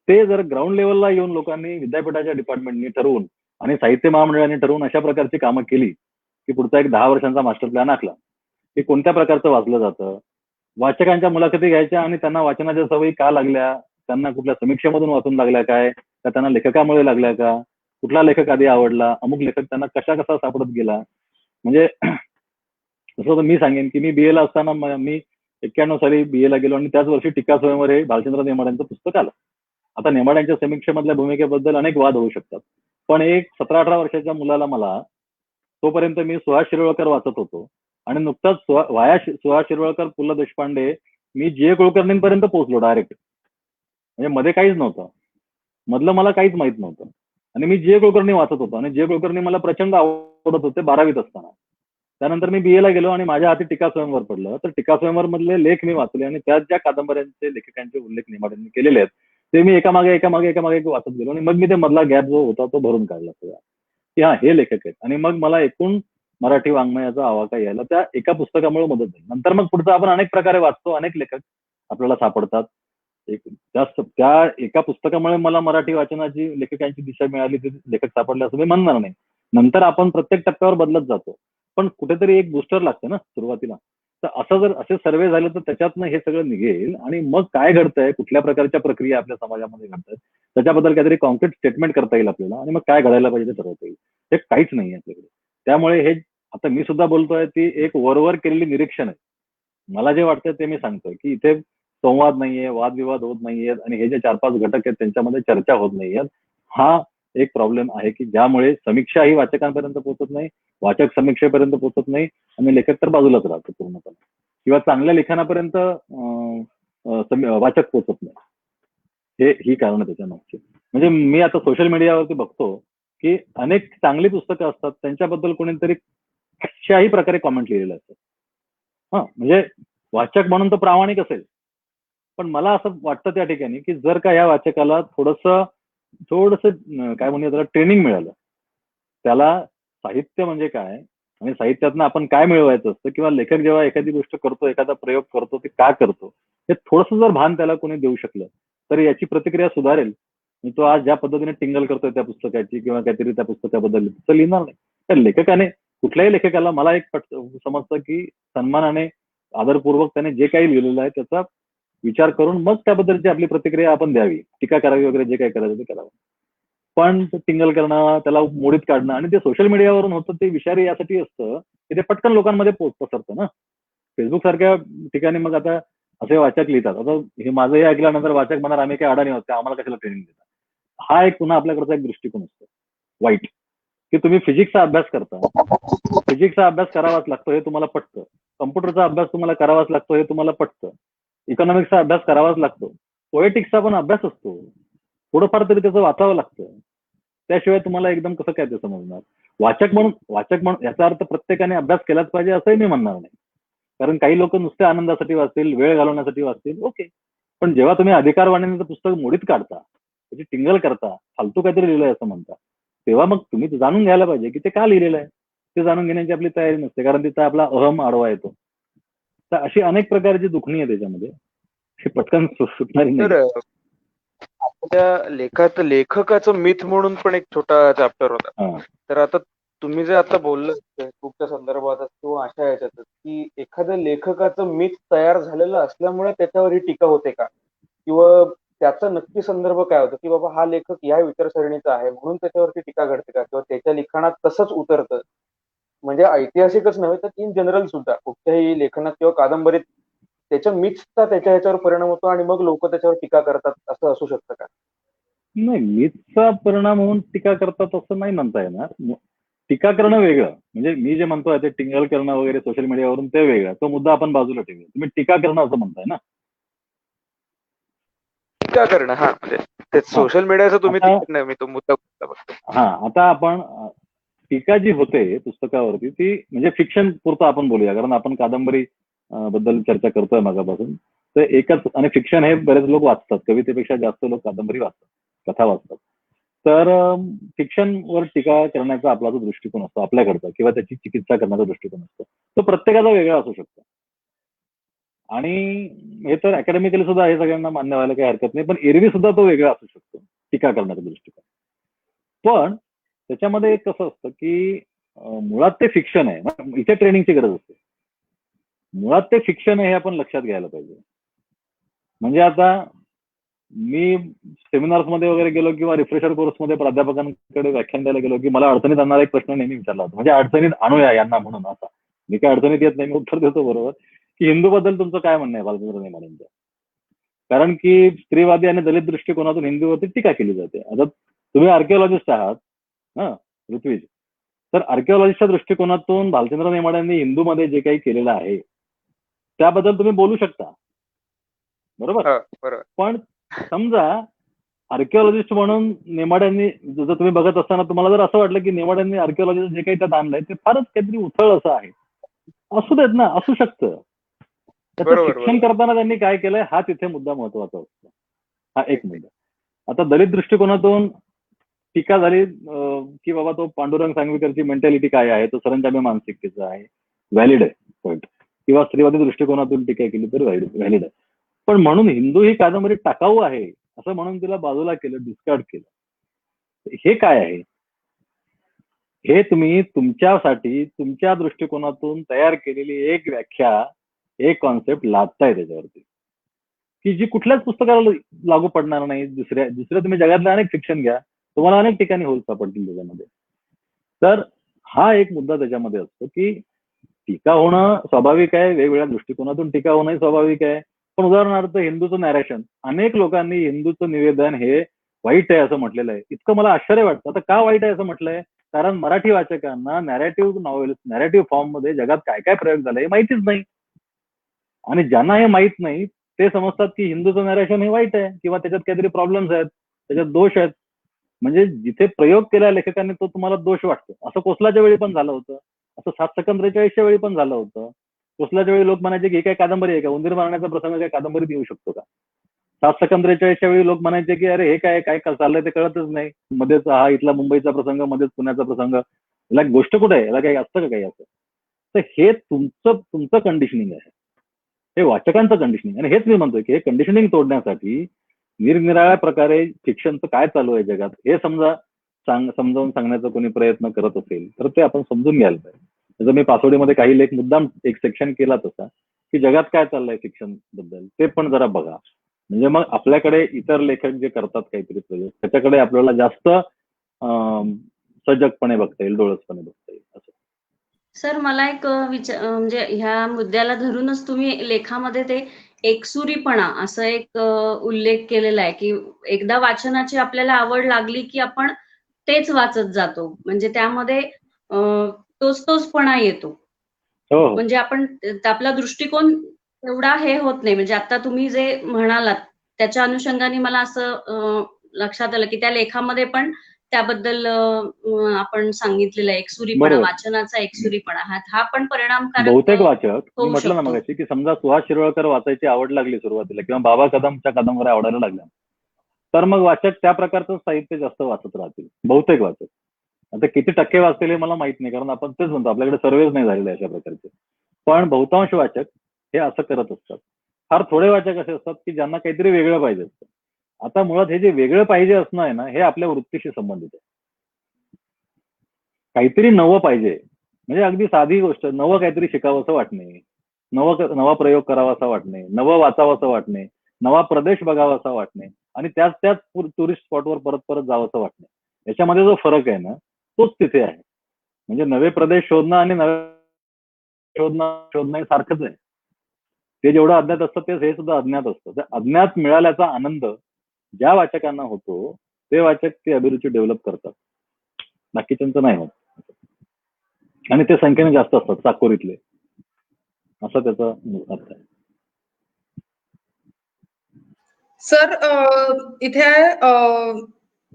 ते जर ग्राउंड लेवलला येऊन लोकांनी, विद्यापीठाच्या डिपार्टमेंटनी ठरवून आणि साहित्य महामंडळाने ठरवून अशा प्रकारची कामं केली की पुढचा एक 10 वर्षांचा मास्टर प्लॅन आखला की कोणत्या प्रकारचं वाचलं जातं, वाचकांच्या मुलाखती घ्यायच्या आणि त्यांना वाचनाच्या सवयी का लागल्या, त्यांना कुठल्या समीक्षेमधून वाचून लागल्या काय, का त्यांना लेखकामुळे लागल्या का, कुठला लेखक आधी आवडला, अमुक लेखक त्यांना कसा सापडत गेला. म्हणजे तसं तर मी सांगेन की मी BA ला असताना, मी 91 साली BA ला गेलो आणि त्याच वर्षी टीका स्वयंवर हे भालचंद्र नेमाड्यांचं पुस्तक आलं. आता नेमाड्यांच्या समीक्षेमधल्या भूमिकेबद्दल अनेक वाद होऊ शकतात, पण एक 17-18 वर्षाच्या मुलाला, मला तोपर्यंत मी सुहास शिरवळकर वाचत होतो, आणि नुकताच सुहास शिरवळकर, पु ल देशपांडे, मी G.A. कुलकर्णींपर्यंत पोहोचलो डायरेक्ट. म्हणजे मध्ये काहीच नव्हतं, मधलं मला काहीच माहित नव्हतं, आणि मी G.A. कुलकर्णी वाचत होतो, आणि G.A. कुलकर्णी मला प्रचंड आवडत होते 12वीत असताना. त्यानंतर मी BA ला गेलो आणि माझ्या हाती टीका स्वयंवर पडलं, तर टीका स्वयंवर मधले लेख मी वाचले, आणि त्यात ज्या कादंबऱ्यांचे लेखकांचे उल्लेख नेमाड्यांनी केलेले आहेत ते मी एकामागे एक वाचत गेलो, आणि मग मी ते मधला गॅप जो होता तो भरून काढला सगळा, की हा हे लेखक आहेत. आणि मग मला एकूण मराठी वाङ्मयाचा आवाका यायला त्या एका पुस्तकामुळे मदत झाली. नंतर मग पुढचं आपण अनेक प्रकारे वाचतो, अनेक लेखक आपल्याला सापडतात. त्या एका पुस्तकामुळे मला मराठी वाचनाची, लेखकांची दिशा मिळाली, ते लेखक सापडले असं मी म्हणणार नाही. नंतर आपण प्रत्येक टप्प्यावर बदलत जातो, पण कुठेतरी एक बूस्टर लागतं ना सुरुवातीला. तर असं जर असे सर्वे झाले तर त्याच्यातनं हे सगळं निघेल, आणि मग काय घडतंय, कुठल्या प्रकारच्या प्रक्रिया आपल्या समाजामध्ये घडतात, त्याच्याबद्दल काहीतरी कॉन्क्रीट स्टेटमेंट करता येईल आपल्याला, आणि मग काय घडायला पाहिजे ते ठरवता येईल. हे काहीच नाही आपल्याकडे. त्यामुळे हे आता मी सुद्धा बोलतोय ती एक वरवर केलेली निरीक्षण आहे. मला जे वाटतं ते मी सांगतोय की इथे संवाद नाहीये, वादविवाद होत नाहीयेत, आणि हे जे 4-5 घटक आहेत त्यांच्यामध्ये चर्चा होत नाहीयेत. हा एक प्रॉब्लेम आहे की ज्यामुळे समीक्षा ही वाचकांपर्यंत पोहोचत नाही, वाचक समीक्षेपर्यंत पोहोचत नाही, आणि लेखक तर बाजूलाच राहतो पूर्णपणे, किंवा चांगल्या लेखनापर्यंत वाचक पोचत नाही. ही कारण त्याच्या मागची. म्हणजे मी आता सोशल मीडियावरती बघतो की अनेक चांगली पुस्तकं असतात, त्यांच्याबद्दल कोणीतरी कशाही प्रकारे कॉमेंट लिहिलेलं असतं. म्हणजे वाचक म्हणून तो प्रामाणिक असेल, पण मला असं वाटतं त्या ठिकाणी की जर का या वाचकाला थोडंसं काय म्हणूया त्याला ट्रेनिंग मिळालं, त्याला साहित्य म्हणजे काय आणि साहित्यातनं आपण काय मिळवायचं असतं, किंवा लेखक जेव्हा एखादी गोष्ट करतो, एखादा प्रयोग करतो, ते का करतो, हे थोडंसं जर भान त्याला कोणी देऊ शकलं तर याची प्रतिक्रिया सुधारेल. आणि तो आज ज्या पद्धतीने टिंगल करतोय त्या पुस्तकाची किंवा काहीतरी त्या पुस्तकाबद्दल तर लिहिणार नाही. तर लेखकाने, कुठल्याही लेखकाला मला एक समजतं की सन्मानाने, आदरपूर्वक त्याने जे काही लिहिलेलं आहे त्याचा विचार करून मग त्याबद्दलची आपली प्रतिक्रिया आपण द्यावी, टीका करावी वगैरे, जे काही करायचं ते करावं. पण टिंगल करणं, त्याला मोडीत काढणं, आणि ते सोशल मीडियावरून होतं ते विषारी यासाठी असतं की ते पटकन लोकांमध्ये पसरतं ना. फेसबुक सारख्या ठिकाणी मग आता असे वाचक लिहितात. आता हे माझं हे ऐकल्यानंतर वाचक म्हणणार आम्ही काही अडाणी आहोत, आम्हाला कशाला ट्रेनिंग देतात. हा एक पुन्हा आपल्याकडचा एक दृष्टिकोन असतो वाईट, की तुम्ही फिजिक्सचा अभ्यास करता, फिजिक्सचा अभ्यास करावाच लागतो हे तुम्हाला पटतं, कम्प्युटरचा अभ्यास तुम्हाला करावाच लागतो हे तुम्हाला पटतं, इकॉनॉमिक्सचा अभ्यास करावाच लागतो, पोएटिक्सचा पण अभ्यास असतो, थोडंफार तरी त्याचं वाचावं लागतं, त्याशिवाय तुम्हाला एकदम कसं काय ते समजणार. वाचक म्हणून याचा अर्थ प्रत्येकाने अभ्यास केलाच पाहिजे असंही मी म्हणणार नाही. कारण काही लोक नुसत्या आनंदासाठी वाचतील, वेळ घालवण्यासाठी वाचतील, ओके. पण जेव्हा तुम्ही अधिकारवाणीचं पुस्तक मोडीत काढता, त्याची टिंगल करता, फालतू काहीतरी लिहिलंय असं म्हणता, तेव्हा मग तुम्ही जाणून घ्यायला पाहिजे की ते का लिहिलेलं आहे. ते जाणून घेण्याची आपली तयारी नसते, कारण तिथं आपला अहम आडवा येतो. तर अशी अनेक प्रकारची दुखणी आहे त्याच्यामध्ये, हे पटकन सुटणारी नाही. तर आपल्या लेखात लेखकाचं मिथ म्हणून पण एक छोटा चॅप्टर होता. हा. तर आता तुम्ही जे आता बोललं फेसबुकच्या संदर्भात किंवा अशा ह्याच्यात की एखाद्या लेखकाचं मिथ तयार झालेलं असल्यामुळे त्याच्यावर ही टीका होते का, किंवा त्याचा नक्की संदर्भ काय होतो की बाबा हा लेखक या विचारसरणीचा आहे म्हणून त्याच्यावरती टीका घडते का, किंवा त्याच्या लिखाणात तसंच उतरतं. म्हणजे ऐतिहासिकच नव्हे तर इन जनरल सुद्धा कुठल्याही लेखनात किंवा कादंबरीत त्याच्या मिथचा त्याच्या ह्याच्यावर परिणाम होतो आणि मग लोक त्याच्यावर टीका करतात, असं असू शकतं का? नाही, मिथचा परिणाम होऊन टीका करतात असं नाही म्हणता येणार. टीका करणं वेगळं, म्हणजे मी जे म्हणतोय ते टिंगल करणं वगैरे सोशल मीडियावरून ते वेगळं, तो मुद्दा आपण बाजूला ठेवूया. तुम्ही टीका करणं असं म्हणताय ना. टीका करणं, हा म्हणजे ते सोशल मीडियाचा तुम्ही नाही, मी तो मुद्दा बघतो. हा, आता आपण टीका जी होते पुस्तकावरती ती म्हणजे फिक्शन पुरतं आपण बोलूया, कारण आपण कादंबरी बद्दल चर्चा करतोय मागापासून. तर एकच, आणि फिक्शन हे बरेच लोक वाचतात, कवितेपेक्षा जास्त लोक कादंबरी वाचतात, कथा वाचतात. तर फिक्शनवर टीका करण्याचा आपला जो दृष्टिकोन असतो आपल्याकडचा, किंवा त्याची चिकित्सा करण्याचा दृष्टिकोन असतो, तो प्रत्येकाचा वेगळा असू शकतो. आणि हे तर अकॅडमिकली सुद्धा हे सगळ्यांना मान्य व्हायला काही हरकत नाही, पण एरवी सुद्धा तो वेगळा असू शकतो टीका करण्याचा दृष्टिकोन. पण त्याच्यामध्ये एक कसं असतं की मुळात ते फिक्शन आहे, इथे ट्रेनिंगची गरज असते. मुळात ते फिक्शन आहे हे आपण लक्षात घ्यायला पाहिजे. म्हणजे आता मी सेमिनार्स मध्ये वगैरे गेलो किंवा रिफ्रेशर कोर्समध्ये प्राध्यापकांकडे व्याख्यान द्यायला गेलो की मला अडचणीत आणणारा एक प्रश्न नेहमी विचारला होता, म्हणजे अडचणीत आणूया यांना म्हणून. असा मी काय अडचणीत येत नाही, मी उत्तर देतो बरोबर, की हिंदू बद्दल तुमचं काय म्हणणं आहे बालचंद्र नेमाडेंचं. कारण की स्त्रीवादी आणि दलित दृष्टिकोनातून हिंदूवरती टीका केली जाते. आता तुम्ही आर्किओलॉजिस्ट आहात, ऋत्विज, तर आर्किओलॉजिस्टच्या दृष्टिकोनातून भालचंद्र नेमाड्यांनी हिंदूमध्ये जे काही केलेलं आहे त्याबद्दल तुम्ही बोलू शकता, बरोबर. पण समजा आर्किओलॉजिस्ट म्हणून नेमाड्यांनी, जसं तुम्ही बघत असताना तुम्हाला जर असं वाटलं की नेमाड्यांनी आर्किओलॉजिस्ट जे काही त्यात आणलंय ते फारच काहीतरी उथळ असं आहे, असू देत ना, असू शकतं. त्याचं शिक्षण करताना त्यांनी काय केलंय हा तिथे मुद्दा महत्वाचा असतो. हा एक मुद्दा. आता दलित दृष्टिकोनातून टीका झाली की बाबा तो पांडुरंग सांगवीकरची मेंटॅलिटी काय आहे, तो सरंजामी मानसिकतेचा आहे, व्हॅलिड आहे पॉईंट, किंवा स्त्रीवादी दृष्टिकोनातून टीका केली तर व्हॅलिड आहे. पण म्हणून हिंदू ही कादंबरी टाकाऊ आहे असं म्हणून तिला बाजूला केलं, डिस्कार्ड केलं, हे काय आहे? हे तुम्ही तुमच्यासाठी तुमच्या दृष्टिकोनातून तयार केलेली एक व्याख्या, एक कॉन्सेप्ट लादताय त्याच्यावरती, की जी कुठल्याच पुस्तकाला लागू पडणार नाही. दुसऱ्या तुम्ही जगातले अनेक फिक्शन घ्या, तुम्हाला अनेक ठिकाणी होल सापडतील त्याच्यामध्ये. तर हा एक मुद्दा त्याच्यामध्ये असतो की टीका होणं स्वाभाविक आहे, वेगवेगळ्या दृष्टिकोनातून टीका होणंही स्वाभाविक आहे. पण उदाहरणार्थ हिंदूचं नॅरेशन, अनेक लोकांनी हिंदूचं निवेदन हे वाईट आहे असं म्हटलेलं आहे. इतकं मला आश्चर्य वाटतं. आता का वाईट आहे असं म्हटलंय? कारण मराठी वाचकांना नॅरेटिव्ह नॉव्हेल्स, नॅरेटिव्ह फॉर्म मध्ये जगात काय काय प्रयोग झाले हे माहितीच नाही. आणि ज्यांना हे माहित नाही ते समजतात की हिंदूचं नरेशन हे वाईट आहे किंवा त्याच्यात काहीतरी प्रॉब्लेम्स आहेत, त्याच्यात दोष आहेत. म्हणजे जिथे प्रयोग केला लेखकांनी तो तुम्हाला दोष वाटतो. असं कोसलाच्या वेळी पण झालं होतं, असं 7 सेकंद 43च्या वेळी पण झालं होतं. कोसलाच्या वेळी लोक म्हणायचे की हे काय कादंबरी आहे का, उंदीर मारण्याचा प्रसंग काय कादंबरीत येऊ शकतो का. 7 सेकंद 43च्या वेळी लोक म्हणायचे की अरे हे काय काय चाललंय ते कळतच नाही, मध्येच हा इथला मुंबईचा प्रसंग, मध्येच पुण्याचा प्रसंग, याला गोष्ट कुठे आहे, याला काही असतं का काही असं. तर हे तुमचं कंडिशनिंग आहे, हे वाचकांचं कंडिशनिंग. आणि हेच मी म्हणतोय की हे कंडिशनिंग तोडण्यासाठी निरनिराळ्या प्रकारे फिक्शनचं काय चालू आहे जगात हे समजावून सांगण्याचा कोणी प्रयत्न करत असेल तर ते आपण समजून घ्यायला पाहिजे. जसं मी पासोडीमध्ये काही लेख मुद्दाम एक सेक्शन केला तसा की जगात काय चाललंय फिक्शन बद्दल ते पण जरा बघा. म्हणजे मग आपल्याकडे इतर लेखक जे करतात काहीतरी प्रयोग त्याच्याकडे आपल्याला जास्त सजगपणे बघता येईल, डोळसपणे बघता येईल असं. सर मला एक म्हणजे ह्या मुद्द्याला धरूनच तुम्ही लेखामध्ये ते एकसुरीपणा असं एक उल्लेख केलेला आहे की एकदा वाचनाची आपल्याला आवड लागली की आपण तेच वाचत जातो, म्हणजे त्यामध्ये तोचपणा येतो. हो हो म्हणजे आपण आपला दृष्टिकोन एवढा हे होत नाही. म्हणजे आता तुम्ही जे म्हणालात त्याच्या अनुषंगाने मला असं लक्षात आलं की त्या लेखामध्ये पण त्याबद्दल आपण सांगितलेलं आहे एकसुरीपणा, बरोबर. वाचनाचा एकसुरीपणा हा पण परिणामकारक बहुतेक वाचक मी होऊ म्हटलं ना शकतो. मगाशी की समजा सुहास शिरवळकर वाचायची आवड लागली सुरुवातीला किंवा बाबा कदमच्या कादंबऱ्या आवडायला लागल्या तर मग वाचक त्या प्रकारचं साहित्य जास्त वाचत राहतील, बहुतेक वाचक. आता किती टक्के वाचतील हे मला माहित नाही, कारण आपण तेच म्हणतो आपल्याकडे सर्वेच नाही झालेले अशा प्रकारचे. पण बहुतांश वाचक हे असं करत असतात. फार थोडे वाचक असे असतात की ज्यांना काहीतरी वेगळं पाहिजे असतं. आता मुळात हे जे वेगळं पाहिजे असणं आहे ना हे आपल्या वृत्तीशी संबंधित आहे. काहीतरी नवं पाहिजे, म्हणजे अगदी साधी गोष्ट, नवं काहीतरी शिकावंसं वाटणे, नवा प्रयोग करावासा वाटणे, नवं वाचावंसं वाटणे, नवा प्रदेश बघावासा वाटणे आणि त्याच टुरिस्ट स्पॉटवर परत परत जावंसं वाटणे. याच्यामध्ये जो फरक आहे ना तोच तिथे आहे. म्हणजे नवे प्रदेश शोधणं आणि शोधणं हे सारखंच आहे. ते जेवढं अज्ञात असतं तेच हे सुद्धा अज्ञात असतं. त्या अज्ञात मिळाल्याचा आनंद ज्या वाचकांना होतो ते वाचक ती अभिरुची डेव्हलप करतात, बाकीच्यांचं नाही होत. आणि ते संख्येने जास्त असतात चाकोरीतले, असा त्याचा अर्थ आहे. सर इथे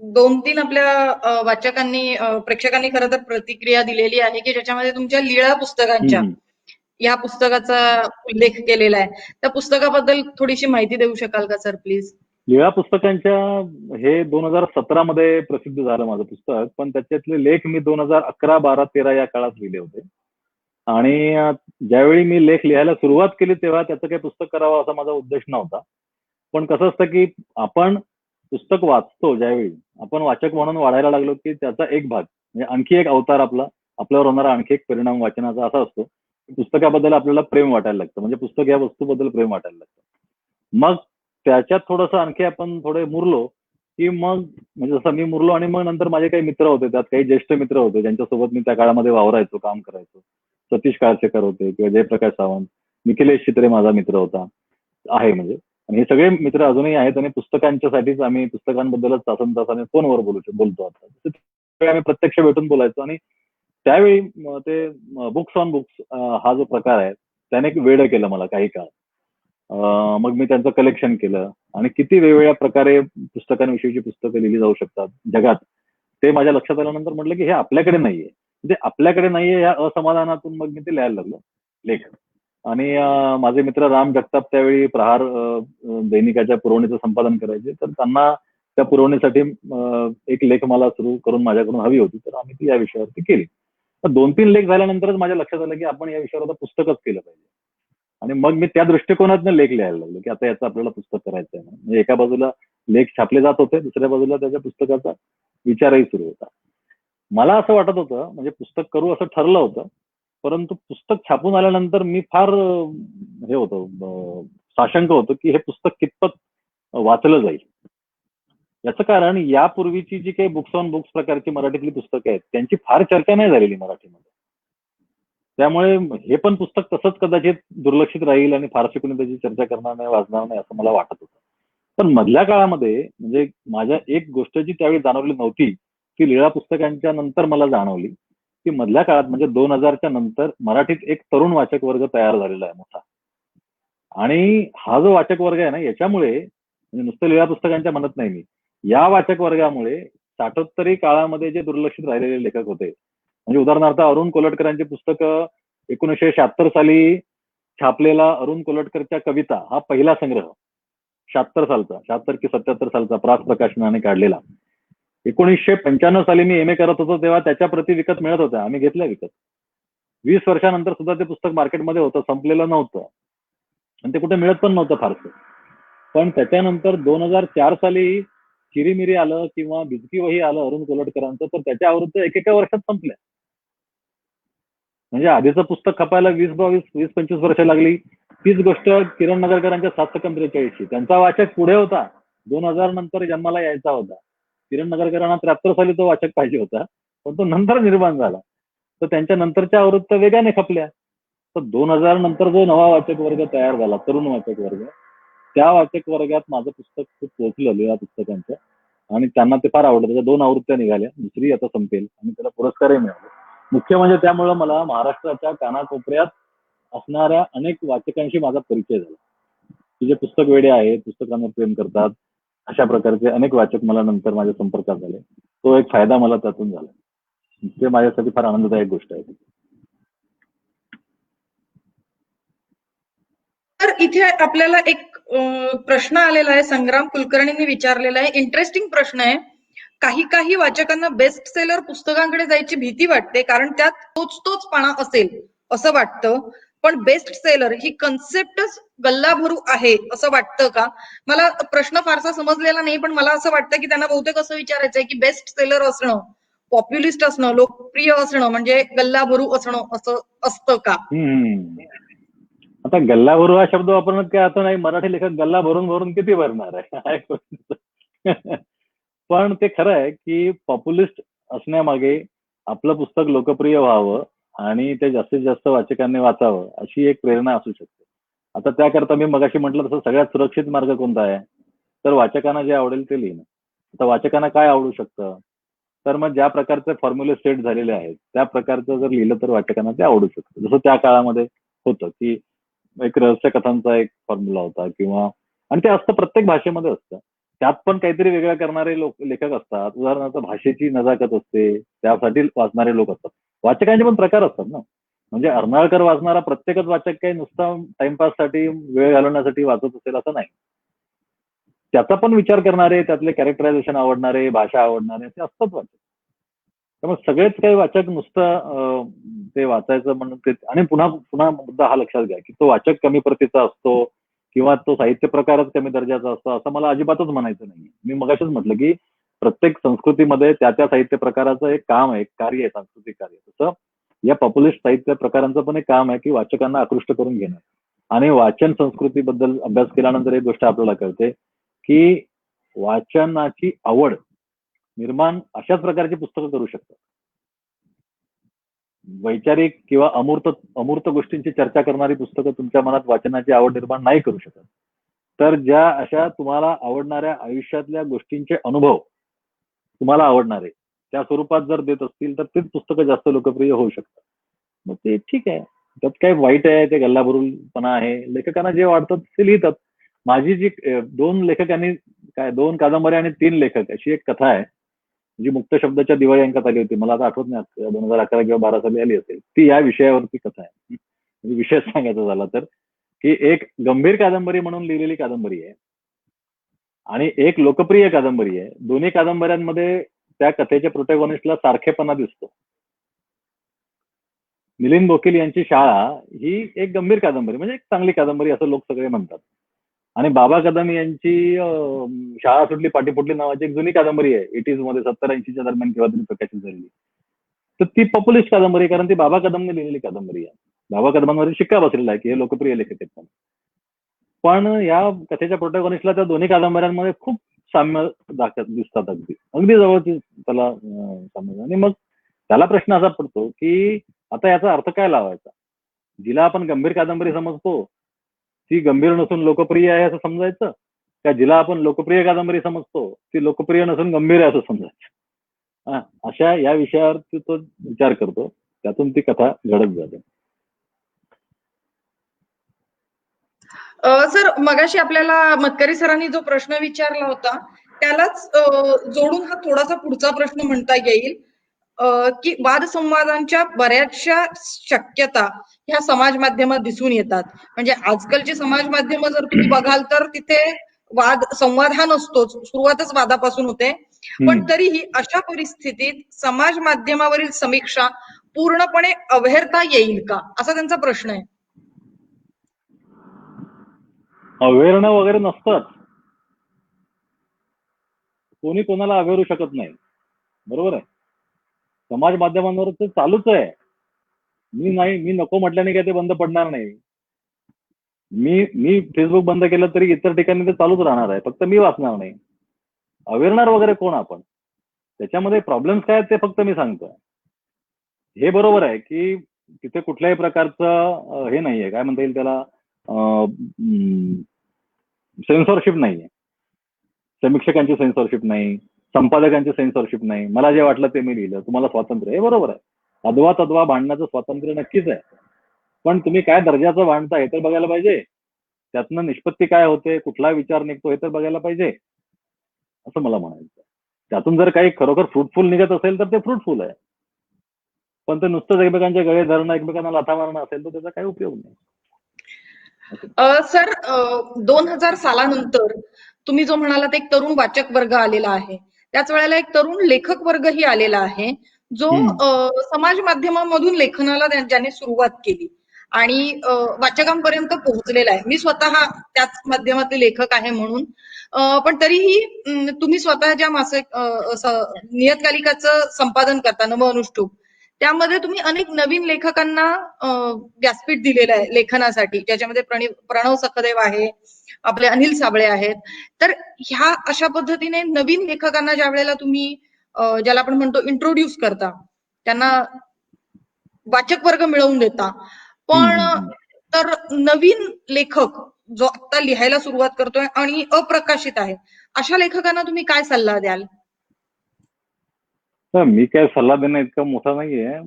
2-3 आपल्या वाचकांनी प्रेक्षकांनी खरं तर प्रतिक्रिया दिलेली आहे की ज्याच्यामध्ये तुमच्या लीळा पुस्तकांच्या या पुस्तकाचा उल्लेख केलेला आहे. त्या पुस्तकाबद्दल थोडीशी माहिती देऊ शकाल का सर प्लीज? लीळा पुस्तकांच्या हे 2017 मध्ये प्रसिद्ध झालं माझं पुस्तक, पण त्याच्यातले लेख मी 2011, 12, 13 या काळात लिहिले होते. आणि ज्यावेळी मी लेख लिहायला सुरुवात केली तेव्हा त्याचं काही पुस्तक करावं असा माझा उद्देश नव्हता. पण कसं असतं की आपण पुस्तक वाचतो ज्यावेळी आपण वाचक म्हणून वाढायला लागलो की त्याचा एक भाग म्हणजे आणखी एक अवतार आपल्यावर होणारा आणखी एक परिणाम वाचनाचा असा असतो पुस्तकाबद्दल आपल्याला प्रेम वाटायला लागतं, म्हणजे पुस्तक या वस्तूबद्दल प्रेम वाटायला लागतं. मग त्याच्यात थोडंसं आणखी आपण थोडे मुरलो की मग म्हणजे जसं मी मुरलो आणि मग नंतर माझे काही मित्र होते, त्यात काही ज्येष्ठ मित्र होते ज्यांच्यासोबत मी त्या काळामध्ये वावरायचो, काम करायचो. सतीश काळसेकर होते किंवा जयप्रकाश सावंत, निखिलेश चित्रे माझा मित्र होता आहे म्हणजे, आणि हे सगळे मित्र अजूनही आहेत आणि पुस्तकांच्यासाठीच आम्ही पुस्तकांबद्दलच तासनतासाने फोनवर बोलतो आता. आम्ही प्रत्यक्ष भेटून बोलायचो आणि त्यावेळी ते बुक्स ऑन बुक्स हा जो प्रकार आहे त्याने एक वेड केलं मला काही काळ. मग मी त्यांचं कलेक्शन केलं आणि किती वेगवेगळ्या प्रकारे पुस्तकांविषयीची पुस्तकं लिहिली जाऊ शकतात जगात ते माझ्या लक्षात आल्यानंतर म्हटलं की हे आपल्याकडे नाहीये, म्हणजे आपल्याकडे नाहीये या असमाधानातून मग मी ते लिहायला लागलो लेख. आणि माझे मित्र राम जगताप त्यावेळी प्रहार दैनिकाच्या पुरवणीचं संपादन करायचे, तर त्यांना त्या पुरवणीसाठी एक लेख मला सुरू करून माझ्याकडून हवी होती, तर आम्ही ती या विषयावरती केली. तर 2-3 लेख झाल्यानंतरच माझ्या लक्षात आलं की आपण या विषयावर आता पुस्तकच केलं पाहिजे. आणि मग मी त्या दृष्टिकोनातनं लेख लिहायला लागलो की आता याचं आपल्याला पुस्तक करायचं आहे. म्हणजे एका बाजूला लेख छापले जात होते, दुसऱ्या बाजूला त्याच्या पुस्तकाचा विचारही सुरू होता. मला असं वाटत होतं म्हणजे पुस्तक करू असं ठरलं होतं, परंतु पुस्तक छापून आल्यानंतर मी फार हे होतो साशंक होतो की हे पुस्तक कितपत वाचलं जाईल. याचं कारण यापूर्वीची जी काही बुक्स ऑन बुक्स प्रकारची मराठीतली पुस्तकं आहेत त्यांची फार चर्चा नाही झालेली मराठीमध्ये. त्यामुळे हे पण पुस्तक तसंच कदाचित दुर्लक्षित राहील आणि फारशी कोणी त्याची चर्चा करणार नाही, वाचणार नाही असं मला वाटत होतं. पण मधल्या काळामध्ये म्हणजे माझ्या एक गोष्ट जी त्यावेळी जाणवली नव्हती ती लीळा पुस्तकांच्या नंतर मला जाणवली की मधल्या काळात म्हणजे 2000च्या नंतर मराठीत एक तरुण वाचक वर्ग तयार झालेला आहे मोठा. आणि हा जो वाचक वर्ग आहे ना, याच्यामुळे म्हणजे नुसतं लिळा पुस्तकांच्या म्हणत नाही मी, या वाचक वर्गामुळे 60 काळामध्ये जे दुर्लक्षित राहिलेले लेखक होते, म्हणजे उदाहरणार्थ अरुण कोलटकरांची पुस्तकं 1976 साली छापलेला अरुण कोलटकरच्या कविता हा पहिला संग्रह 76 सालचा, 76 की 77 सालचा प्रास प्रकाशनाने काढलेला. 1995 साली मी MA करत होतो तेव्हा त्याच्या प्रती विकत मिळत होत्या, आम्ही घेतल्या विकत. 20 वर्षानंतर सुद्धा ते पुस्तक मार्केटमध्ये होतं, संपलेलं नव्हतं आणि ते कुठे मिळत पण नव्हतं फारसं. पण त्याच्यानंतर 2004 साली चिरीमिरी आलं किंवा बिजकी वही आलं अरुण कोलटकरांचं, तर त्याच्या आवृत्त्या एकेका वर्षात संपल्या. म्हणजे आधीचं पुस्तक खपायला 20-25 वर्ष लागली. तीच गोष्ट किरण नगरकरांच्या 7 सकम 43 त्यांचा वाचक पुढे होता, 2000 नंतर जन्माला यायचा होता. किरण नगरकरांना 73 साली तो वाचक पाहिजे होता, पण तो नंतर निर्माण झाला. तर त्यांच्या नंतरच्या आवृत्त्या वेगाने खपल्या. तर 2000 नंतर जो नवा वाचक वर्ग तयार झाला, तरुण वाचक वर्ग, त्या वाचक वर्गात माझं पुस्तक खूप पोहोचलं या पुस्तकांचं, आणि त्यांना ते फार आवडलं. त्याच्या 2 आवृत्त्या निघाल्या, दुसरी आता संपेल आणि त्याला पुरस्कारही मिळाले. मुख्य म्हणजे त्यामुळं मला महाराष्ट्राच्या कानाकोपऱ्यात असणाऱ्या अनेक वाचकांशी माझा परिचय झाला, की जे पुस्तक वेडे आहेत, पुस्तकांवर प्रेम करतात, अशा प्रकारचे अनेक वाचक मला नंतर माझ्या संपर्कात झाले. तो एक फायदा मला त्यातून झाला. ते माझ्यासाठी फार आनंददायक गोष्ट आहे. तर इथे आपल्याला एक प्रश्न आलेला आहे, संग्राम कुलकर्णींनी विचारलेला आहे. इंटरेस्टिंग प्रश्न आहे. काही वाचकांना बेस्ट सेलर पुस्तकांकडे जायची भीती वाटते, कारण त्यात तोच पणा असेल असं वाटतं. पण बेस्ट सेलर ही कन्सेप्टच गल्लाभरू आहे असं वाटतं का? मला प्रश्न फारसा समजलेला नाही, पण मला असं वाटतं की त्यांना बहुतेक असं विचारायचंय की बेस्ट सेलर असणं, पॉप्युलिस्ट असणं, लोकप्रिय असणं म्हणजे गल्लाभरू असणं असं असतं का? आता गल्लाभरू हा शब्द वापरण्यात काय आता नाही, मराठी लेखक गल्ला भरून भरून किती भरणार आहे. पण ते खरं आहे की पॉप्युलिस्ट असण्यामागे आपलं पुस्तक लोकप्रिय व्हावं आणि ते जास्तीत जास्त वाचकांनी वाचावं अशी एक प्रेरणा असू शकते. आता त्याकरता मी मगाशी म्हटलं तसं सगळ्यात सुरक्षित मार्ग कोणता आहे, तर वाचकांना जे आवडेल ते लिहिणं. आता वाचकांना काय आवडू शकतं, तर मग ज्या प्रकारचे फॉर्म्युले सेट झालेले आहेत त्या प्रकारचं जर लिहिलं तर वाचकांना ते आवडू शकतं. जसं त्या काळामध्ये होतं की एक रहस्य कथांचा एक फॉर्म्युला होता, किंवा आणि ते असतं प्रत्येक भाषेमध्ये असतं. त्यात पण काहीतरी वेगळं करणारे लेखक असतात. उदाहरणार्थ भाषेची नजाकत असते, त्यासाठी वाचणारे लोक असतात. वाचकांचे पण प्रकार असतात ना. म्हणजे अर्नाळकर वाचणारा प्रत्येकच वाचक काही नुसता टाइमपाससाठी वेळ घालवण्यासाठी वाचत असेल असं नाही. त्याचा पण विचार करणारे, त्यातले कॅरेक्टरायझेशन आवडणारे, भाषा आवडणारे असे असतात वाचक. त्यामुळे सगळेच काही वाचक नुसतं ते वाचायचं म्हणून ते, आणि पुन्हा मुद्दा हा लक्षात घ्या की तो वाचक कमी प्रतीचा असतो किंवा तो साहित्य प्रकारच कमी दर्जाचा असतो असं मला अजिबातच म्हणायचं नाही. मी मगाशीच म्हटलं की प्रत्येक संस्कृतीमध्ये त्या साहित्य प्रकाराचं एक काम आहे, एक कार्य आहे, सांस्कृतिक कार्य. तसं या पॉप्युलिस्ट साहित्य प्रकारांचं पण एक काम आहे की वाचकांना आकृष्ट करून घेणं. आणि वाचन संस्कृतीबद्दल अभ्यास केल्यानंतर एक गोष्ट आपल्याला कळते की वाचनाची आवड निर्माण अशाच प्रकारची पुस्तकं करू शकतात. वैचारिक किंवा अमूर्त गोष्टींची चर्चा करणारी पुस्तकं तुमच्या मनात वाचनाची आवड निर्माण नाही करू शकत. तर ज्या अशा तुम्हाला आवडणाऱ्या आयुष्यातल्या गोष्टींचे अनुभव तुम्हाला आवडणारे त्या स्वरूपात जर देत असतील तर तीच पुस्तकं जास्त लोकप्रिय होऊ शकतात. मग ते ठीक आहे, त्यात काय वाईट आहे, ते गल्लाभरूपणा आहे. लेखकांना जे वाटतं ते लिहितात. माझी जी 2 लेखकांनी काय 2 कादंबऱ्या आणि 3 लेखक अशी एक कथा आहे जी मुक्त शब्दाच्या दिवाळी अंकात आली होती. मला आता आठवत नाही, 2011 किंवा 12 साली आली असेल. ती या विषयावरती कथा आहे. म्हणजे विषय सांगायचा झाला तर की एक गंभीर कादंबरी म्हणून लिहिलेली कादंबरी आहे आणि एक लोकप्रिय कादंबरी आहे. दोन्ही कादंबऱ्यांमध्ये त्या कथेच्या प्रोटॅगॉनिस्टला सारखेपणा दिसतो. मिलिंद बोकील यांची शाळा ही एक गंभीर कादंबरी, म्हणजे एक चांगली कादंबरी असं लोक सगळे म्हणतात. आणि बाबा कदम यांची शाळा सुटली पाठी फुटली नावाची एक जुनी कादंबरी आहे, 80s मध्ये 70-80च्या दरम्यान केव्हा तरी प्रकाशित झालेली. तर ती पॉप्युलिस्ट कादंबरी, कारण ती बाबा कदमने लिहिलेली कादंबरी आहे. बाबा कदमांवर शिक्का बसलेला आहे की हे लोकप्रिय लेखक आहेत. पण या कथेच्या प्रोटॅगॉनिस्टला त्या दोन्ही कादंबऱ्यांमध्ये खूप साम्य दिसतात, अगदी जवळची त्याला साम्य. आणि मग त्याला प्रश्न असा पडतो की आता याचा अर्थ काय लावायचा. जिला आपण गंभीर कादंबरी समजतो ती गंभीर नसून लोकप्रिय आहे असं समजायचं, का जिला आपण लोकप्रिय कादंबरी समजतो ती लोकप्रिय नसून गंभीर आहे असं समजायचं. अशा या विषयावरती तो विचार करतो, त्यातून ती कथा घडत जाते. सर मगाशी आपल्याला मतकरी सरांनी जो प्रश्न विचारला होता त्यालाच जोडून हा थोडासा पुढचा प्रश्न म्हणता येईल, की वादसंवादांच्या बऱ्याचशा शक्यता ह्या समाज माध्यमात दिसून येतात. म्हणजे आजकालची समाज माध्यमं जर तुम्ही बघाल तर तिथे संवाद हा नसतोच, सुरुवातच वादापासून होते. पण तरीही अशा परिस्थितीत समाज माध्यमावरील समीक्षा पूर्णपणे अव्हेरता येईल का, असा त्यांचा प्रश्न आहे. अवेरणं वगैरे नसतंच. कोणी कोणाला अवेरू शकत नाही, बरोबर आहे. समाज माध्यमांवर ते चालूच आहे. मी नको म्हटल्याने काय ते बंद पडणार नाही. मी फेसबुक बंद केलं तरी इतर ठिकाणी ते चालूच राहणार आहे, फक्त मी वाचणार नाही. अवेरणार वगैरे कोण आपण? त्याच्यामध्ये प्रॉब्लेम्स काय आहेत ते फक्त मी सांगतोय. हे बरोबर आहे की तिथे कुठल्याही प्रकारचं हे नाहीये, काय म्हणता येईल त्याला, सेन्सॉरशिप नाहीये. समीक्षकांची सेन्सॉरशिप नाही, संपादकांची सेन्सॉरशिप नाही. मला जे वाटलं ते मी लिहिलं, तुम्हाला स्वातंत्र्य, हे बरोबर आहे. अद्वा तद्वा भांडण्याचं स्वातंत्र्य नक्कीच आहे. पण तुम्ही काय दर्जाचं भांडता हे तर बघायला पाहिजे. त्यातनं निष्पत्ती काय होते, कुठला विचार निघतो हे तर बघायला पाहिजे, असं मला म्हणायचं. त्यातून जर काही खरोखर फ्रुटफुल निघत असेल तर ते फ्रुटफुल आहे. पण ते नुसतंच एकमेकांचे गळे धरणं, एकमेकांना लाथा मारणं असेल तर त्याचा काही उपयोग नाही. सर 2000 सालानंतर तुम्ही जो म्हणालात एक तरुण वाचक वर्ग आलेला आहे, त्याच वेळेला एक तरुण लेखक वर्गही आलेला आहे, जो समाज माध्यमांमधून लेखनाला ज्याने सुरुवात केली आणि वाचकांपर्यंत पोहोचलेला आहे. मी स्वतः त्याच माध्यमातले लेखक आहे म्हणून, पण तरीही तुम्ही स्वतः ज्या मासिक नियतकालिकाचं संपादन करता नवअनुष्टुप, त्यामध्ये तुम्ही अनेक नवीन लेखकांना व्यासपीठ दिलेलं आहे लेखनासाठी, ज्याच्यामध्ये प्रणव सखदेव आहे, आपले अनिल साबळे आहेत. तर ह्या अशा पद्धतीने नवीन लेखकांना ज्या वेळेला तुम्ही ज्याला आपण म्हणतो इंट्रोड्यूस करता, त्यांना वाचक वर्ग मिळवून देता, पण तर नवीन लेखक जो आता लिहायला सुरुवात करतोय आणि अप्रकाशित आहे, अशा लेखकांना तुम्ही काय सल्ला द्याल? मी काय सल्ला देणं इतका मोठा नाहीये.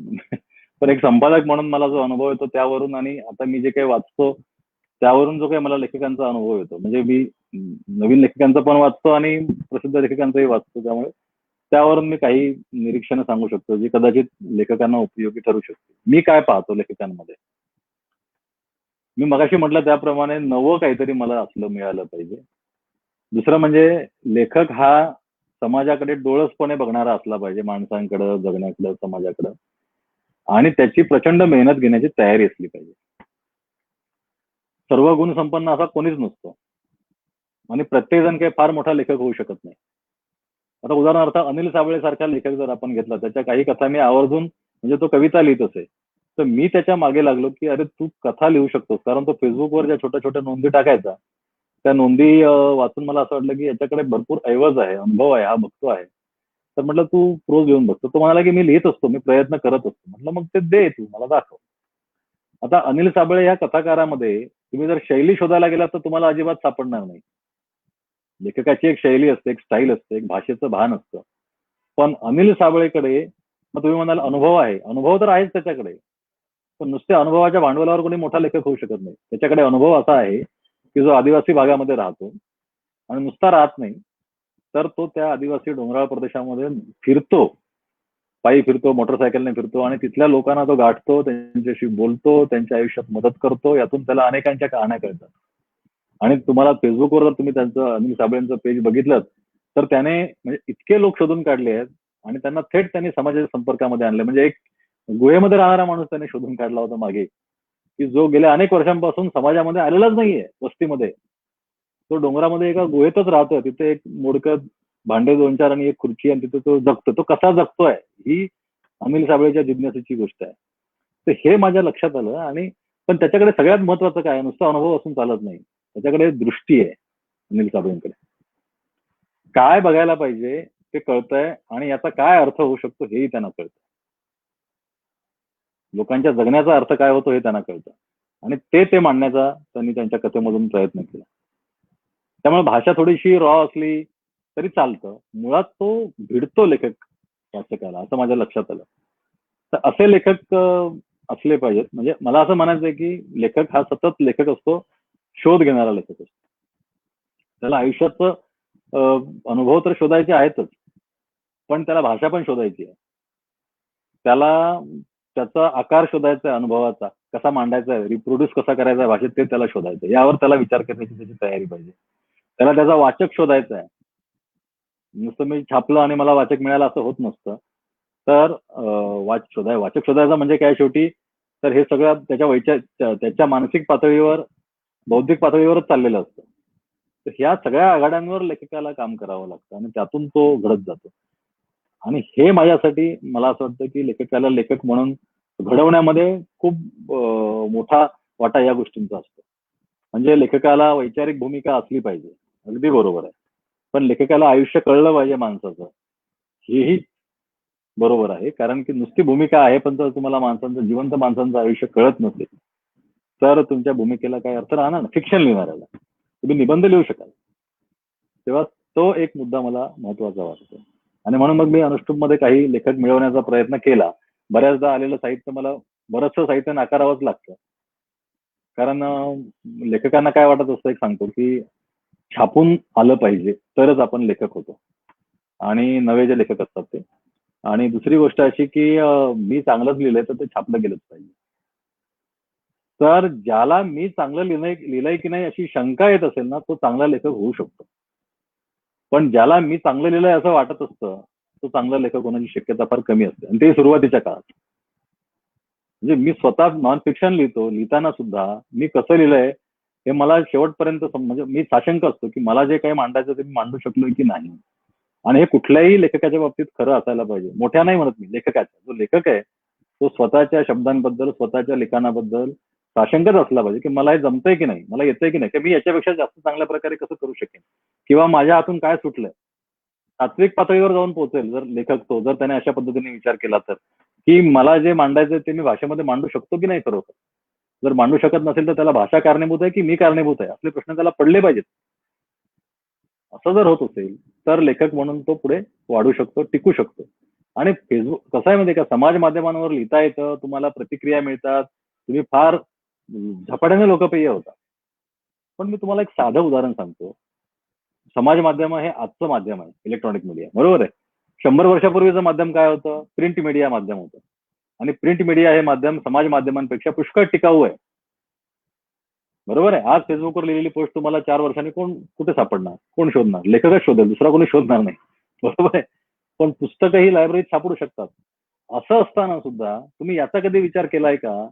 पण एक संपादक म्हणून मला जो अनुभव येतो त्यावरून, आणि आता मी जे काही वाचतो त्यावरून जो काही मला लेखकांचा अनुभव येतो, म्हणजे मी नवीन लेखकांचा पण वाचतो आणि प्रसिद्ध लेखकांचाही वाचतो, त्यामुळे त्यावरून मी काही निरीक्षणं सांगू शकतो जी कदाचित लेखकांना उपयोगी ठरू शकते. मी काय पाहतो लेखकांमध्ये, मी मगाशी म्हटलं त्याप्रमाणे नवं काहीतरी मला असलं मिळालं पाहिजे. दुसरं म्हणजे लेखक हा समाजाकडे डोळसपणे बघणारा असला पाहिजे, माणसांकडं, जगण्याकडं, समाजाकडं, आणि त्याची प्रचंड मेहनत घेण्याची तयारी असली पाहिजे. सर्व गुण संपन्न असा कोणीच नसतो आणि प्रत्येक जण काही फार मोठा लेखक होऊ शकत नाही. आता उदाहरणार्थ अनिल साबळे सारखा लेखक जर आपण घेतला, त्याच्या काही कथा मी आवर्जून, म्हणजे तो कविता लिहित असे, तर मी त्याच्या मागे लागलो की अरे तू कथा लिहू शकतोस, कारण तो फेसबुकवर ज्या छोट्या छोट्या नोंदी टाकायचा, त्या नोंदी वाचून मला असं वाटलं की याच्याकडे भरपूर ऐवज आहे, अनुभव आहे, हा बघतो आहे. तर म्हटलं तू प्रोज लिहून बघतो. तो म्हणाला की मी लिहित असतो, मी प्रयत्न करत असतो. म्हटलं मग ते दे, तू मला दाखव. आता अनिल साबळे या कथाकारामध्ये तुम्ही जर शैली शोधायला गेलात तर तुम्हाला अजिबात सापडणार नाही. लेखकाची एक शैली असते, एक स्टाईल असते, एक भाषेचं भान असतं. पण अनिल साबळेकडे, मग तुम्ही म्हणाल अनुभव आहे, अनुभव तर आहेच त्याच्याकडे, पण नुसत्या अनुभवाच्या भांडवलावर कोणी मोठा लेखक होऊ शकत नाही. त्याच्याकडे अनुभव असा आहे की जो आदिवासी भागामध्ये राहतो, आणि नुसता राहत नाही तर तो त्या आदिवासी डोंगराळ प्रदेशामध्ये फिरतो, पायी फिरतो, मोटरसायकलने फिरतो, आणि तिथल्या लोकांना तो गाठतो, त्यांच्याशी बोलतो, त्यांच्या आयुष्यात मदत करतो. यातून त्याला अनेकांच्या कहाण्या कळतात. आणि तुम्हाला फेसबुकवर जर तुम्ही त्यांचं, अनिल साबळेंचं पेज बघितलं, तर त्याने म्हणजे इतके लोक शोधून काढले आहेत आणि त्यांना थेट त्यांनी समाजाच्या संपर्कामध्ये आणले. म्हणजे एक गुहेमध्ये राहणारा माणूस त्याने शोधून काढला होता मागे, की जो गेल्या अनेक वर्षांपासून समाजामध्ये आलेलाच नाहीये, वस्तीमध्ये. तो डोंगरामध्ये एका गुहेतच राहतोय. तिथे एक मोडकं भांडे 2-4 आणि एक खुर्ची, आणि तिथे तो जगतो. तो कसा जगतोय ही अनिल साबळेच्या जिज्ञासेची गोष्ट आहे. तर हे माझ्या लक्षात आलं. आणि पण त्याच्याकडे सगळ्यात महत्वाचं काय, नुसता अनुभव असून चालत नाही, त्याच्याकडे दृष्टी आहे. अनिल साबळेंकडे काय बघायला पाहिजे ते कळतंय, आणि याचा काय अर्थ होऊ शकतो हेही त्यांना कळतं. लोकांच्या जगण्याचा अर्थ काय होतो हे त्यांना कळतं, आणि ते मांडण्याचा त्यांनी त्यांच्या कथेमधून प्रयत्न केला. त्यामुळे भाषा थोडीशी रॉ असली तरी चालतं, मुळात तो भिडतो लेखक वाचकाला, असं माझ्या लक्षात आलं. तर असे लेखक असले पाहिजेत. म्हणजे मला असं म्हणायचं आहे की लेखक हा सतत लेखक असतो, शोध घेणारा लेखक असतो. त्याला आयुष्याचं अनुभव तर शोधायचे आहेतच, पण त्याला भाषा पण शोधायची आहे. त्याला त्याचा आकार शोधायचा आहे अनुभवाचा, कसा मांडायचा आहे, रिप्रोड्यूस कसा करायचा आहे भाषेत, ते त्याला शोधायचं आहे. यावर त्याला विचार करण्याची त्याची तयारी पाहिजे. त्याला त्याचा वाचक शोधायचा आहे. नुसतं मी छापलं आणि मला वाचक मिळाला असं होत नसतं. तर वाचक शोधायचा म्हणजे काय शेवटी, तर हे सगळं त्याच्या मानसिक पातळीवर, बौद्धिक पातळीवरच चाललेलं असतं. तर ह्या सगळ्या आघाड्यांवर लेखकाला काम करावं लागतं आणि त्यातून तो घडत जातो. आणि हे माझ्यासाठी मला असं वाटतं की लेखकाला लेखक म्हणून घडवण्यामध्ये खूप मोठा वाटा या गोष्टींचा असतो. म्हणजे लेखकाला वैचारिक भूमिका असली पाहिजे, अगदी बरोबर आहे, पण लेखकाला आयुष्य कळलं पाहिजे माणसाचं, हेही बरोबर आहे. कारण की नुसती भूमिका आहे, पण जर तुम्हाला माणसांचं, जिवंत माणसांचं आयुष्य कळत नसेल तर तुमच्या भूमिकेला काय अर्थ राहणार ना. फिक्शन लिहिणाऱ्याला तुम्ही निबंध लिहू शकाल. तेव्हा तो एक मुद्दा मला महत्वाचा वाटतो. आणि म्हणून मग मी अनुष्टुपमध्ये काही लेखक मिळवण्याचा प्रयत्न केला. बऱ्याचदा आलेलं साहित्य मला, बरंचसं साहित्य नाकारावंच लागतं. कारण लेखकांना काय वाटत असतं, एक सांगतो की छापून आलं पाहिजे तरच आपण लेखक होतो, आणि नवे जे लेखक असतात ते. आणि दुसरी गोष्ट अशी की मी चांगलंच लिहिलंय तर ते छापलं गेलंच पाहिजे. तर ज्याला मी चांगलं लिहिलंय की नाही अशी शंका येत असेल ना, तो चांगला लेखक होऊ शकतो. पण ज्याला मी चांगलं लिहिलंय असं वाटत असतं, तो चांगला लेखक होण्याची शक्यता फार कमी असते, आणि ते सुरुवातीच्या काळात. म्हणजे मी स्वतः नॉन फिक्शन लिहितो, लिहिताना सुद्धा मी कसं लिहिलंय हे मला शेवटपर्यंत म्हणजे मी साशंक असतो की मला जे काही मांडायचं ते मी मांडू शकलोय की नाही. आणि हे कुठल्याही लेखकाच्या बाबतीत खरं असायला पाहिजे. मोठ्या नाही म्हणत मी, लेखकाच्या. जो लेखक आहे तो स्वतःच्या शब्दांबद्दल, स्वतःच्या लिखाणाबद्दल साशंकच असला पाहिजे की मला हे जमतंय की नाही, मला येतंय की नाही, की मी याच्यापेक्षा जास्त चांगल्या प्रकारे कसं करू शकेन, किंवा माझ्या हातून काय सुटलंय. तात्विक पातळीवर जाऊन पोहोचेल जर लेखक तो, जर त्याने अशा पद्धतीने विचार केला तर, की मला जे मांडायचं ते मी भाषेमध्ये मांडू शकतो की नाही खरोखर. जर मांडू शकत नसेल तर त्याला भाषा कारणीभूत आहे की मी कारणीभूत आहे, असले प्रश्न त्याला पडले पाहिजेत. असं जर होत असेल तर लेखक म्हणून तो पुढे वाढू शकतो, टिकू शकतो. आणि फेसबुक कसं आहे माहिती का, समाज माध्यमांवर लिहिता येतं, तुम्हाला प्रतिक्रिया मिळतात, तुम्ही फार झपाट्याने लोकप्रिय होता. पण मी तुम्हाला एक साधं उदाहरण सांगतो. समाज माध्यम हे आजचं माध्यम आहे, इलेक्ट्रॉनिक मीडिया, बरोबर आहे. 100 वर्षापूर्वीचं माध्यम काय होतं, प्रिंट मीडिया माध्यम होतं. आणि प्रिंट मीडिया हे माध्यम समाज माध्यमांपेक्षा पुष्कळ टिकाऊ आहे, बरोबर आहे. आज फेसबुकवर लिहिलेली पोस्ट तुम्हाला 4 वर्षांनी कुठे सापडणार, कोण शोधणार, लेखकच शोधेल, दुसरा कोणी शोधणार नाही, बरोबर आहे. पण पुस्तकही लायब्ररीत सापडू शकतात. असं असताना सुद्धा तुम्ही याचा कधी विचार केलाय का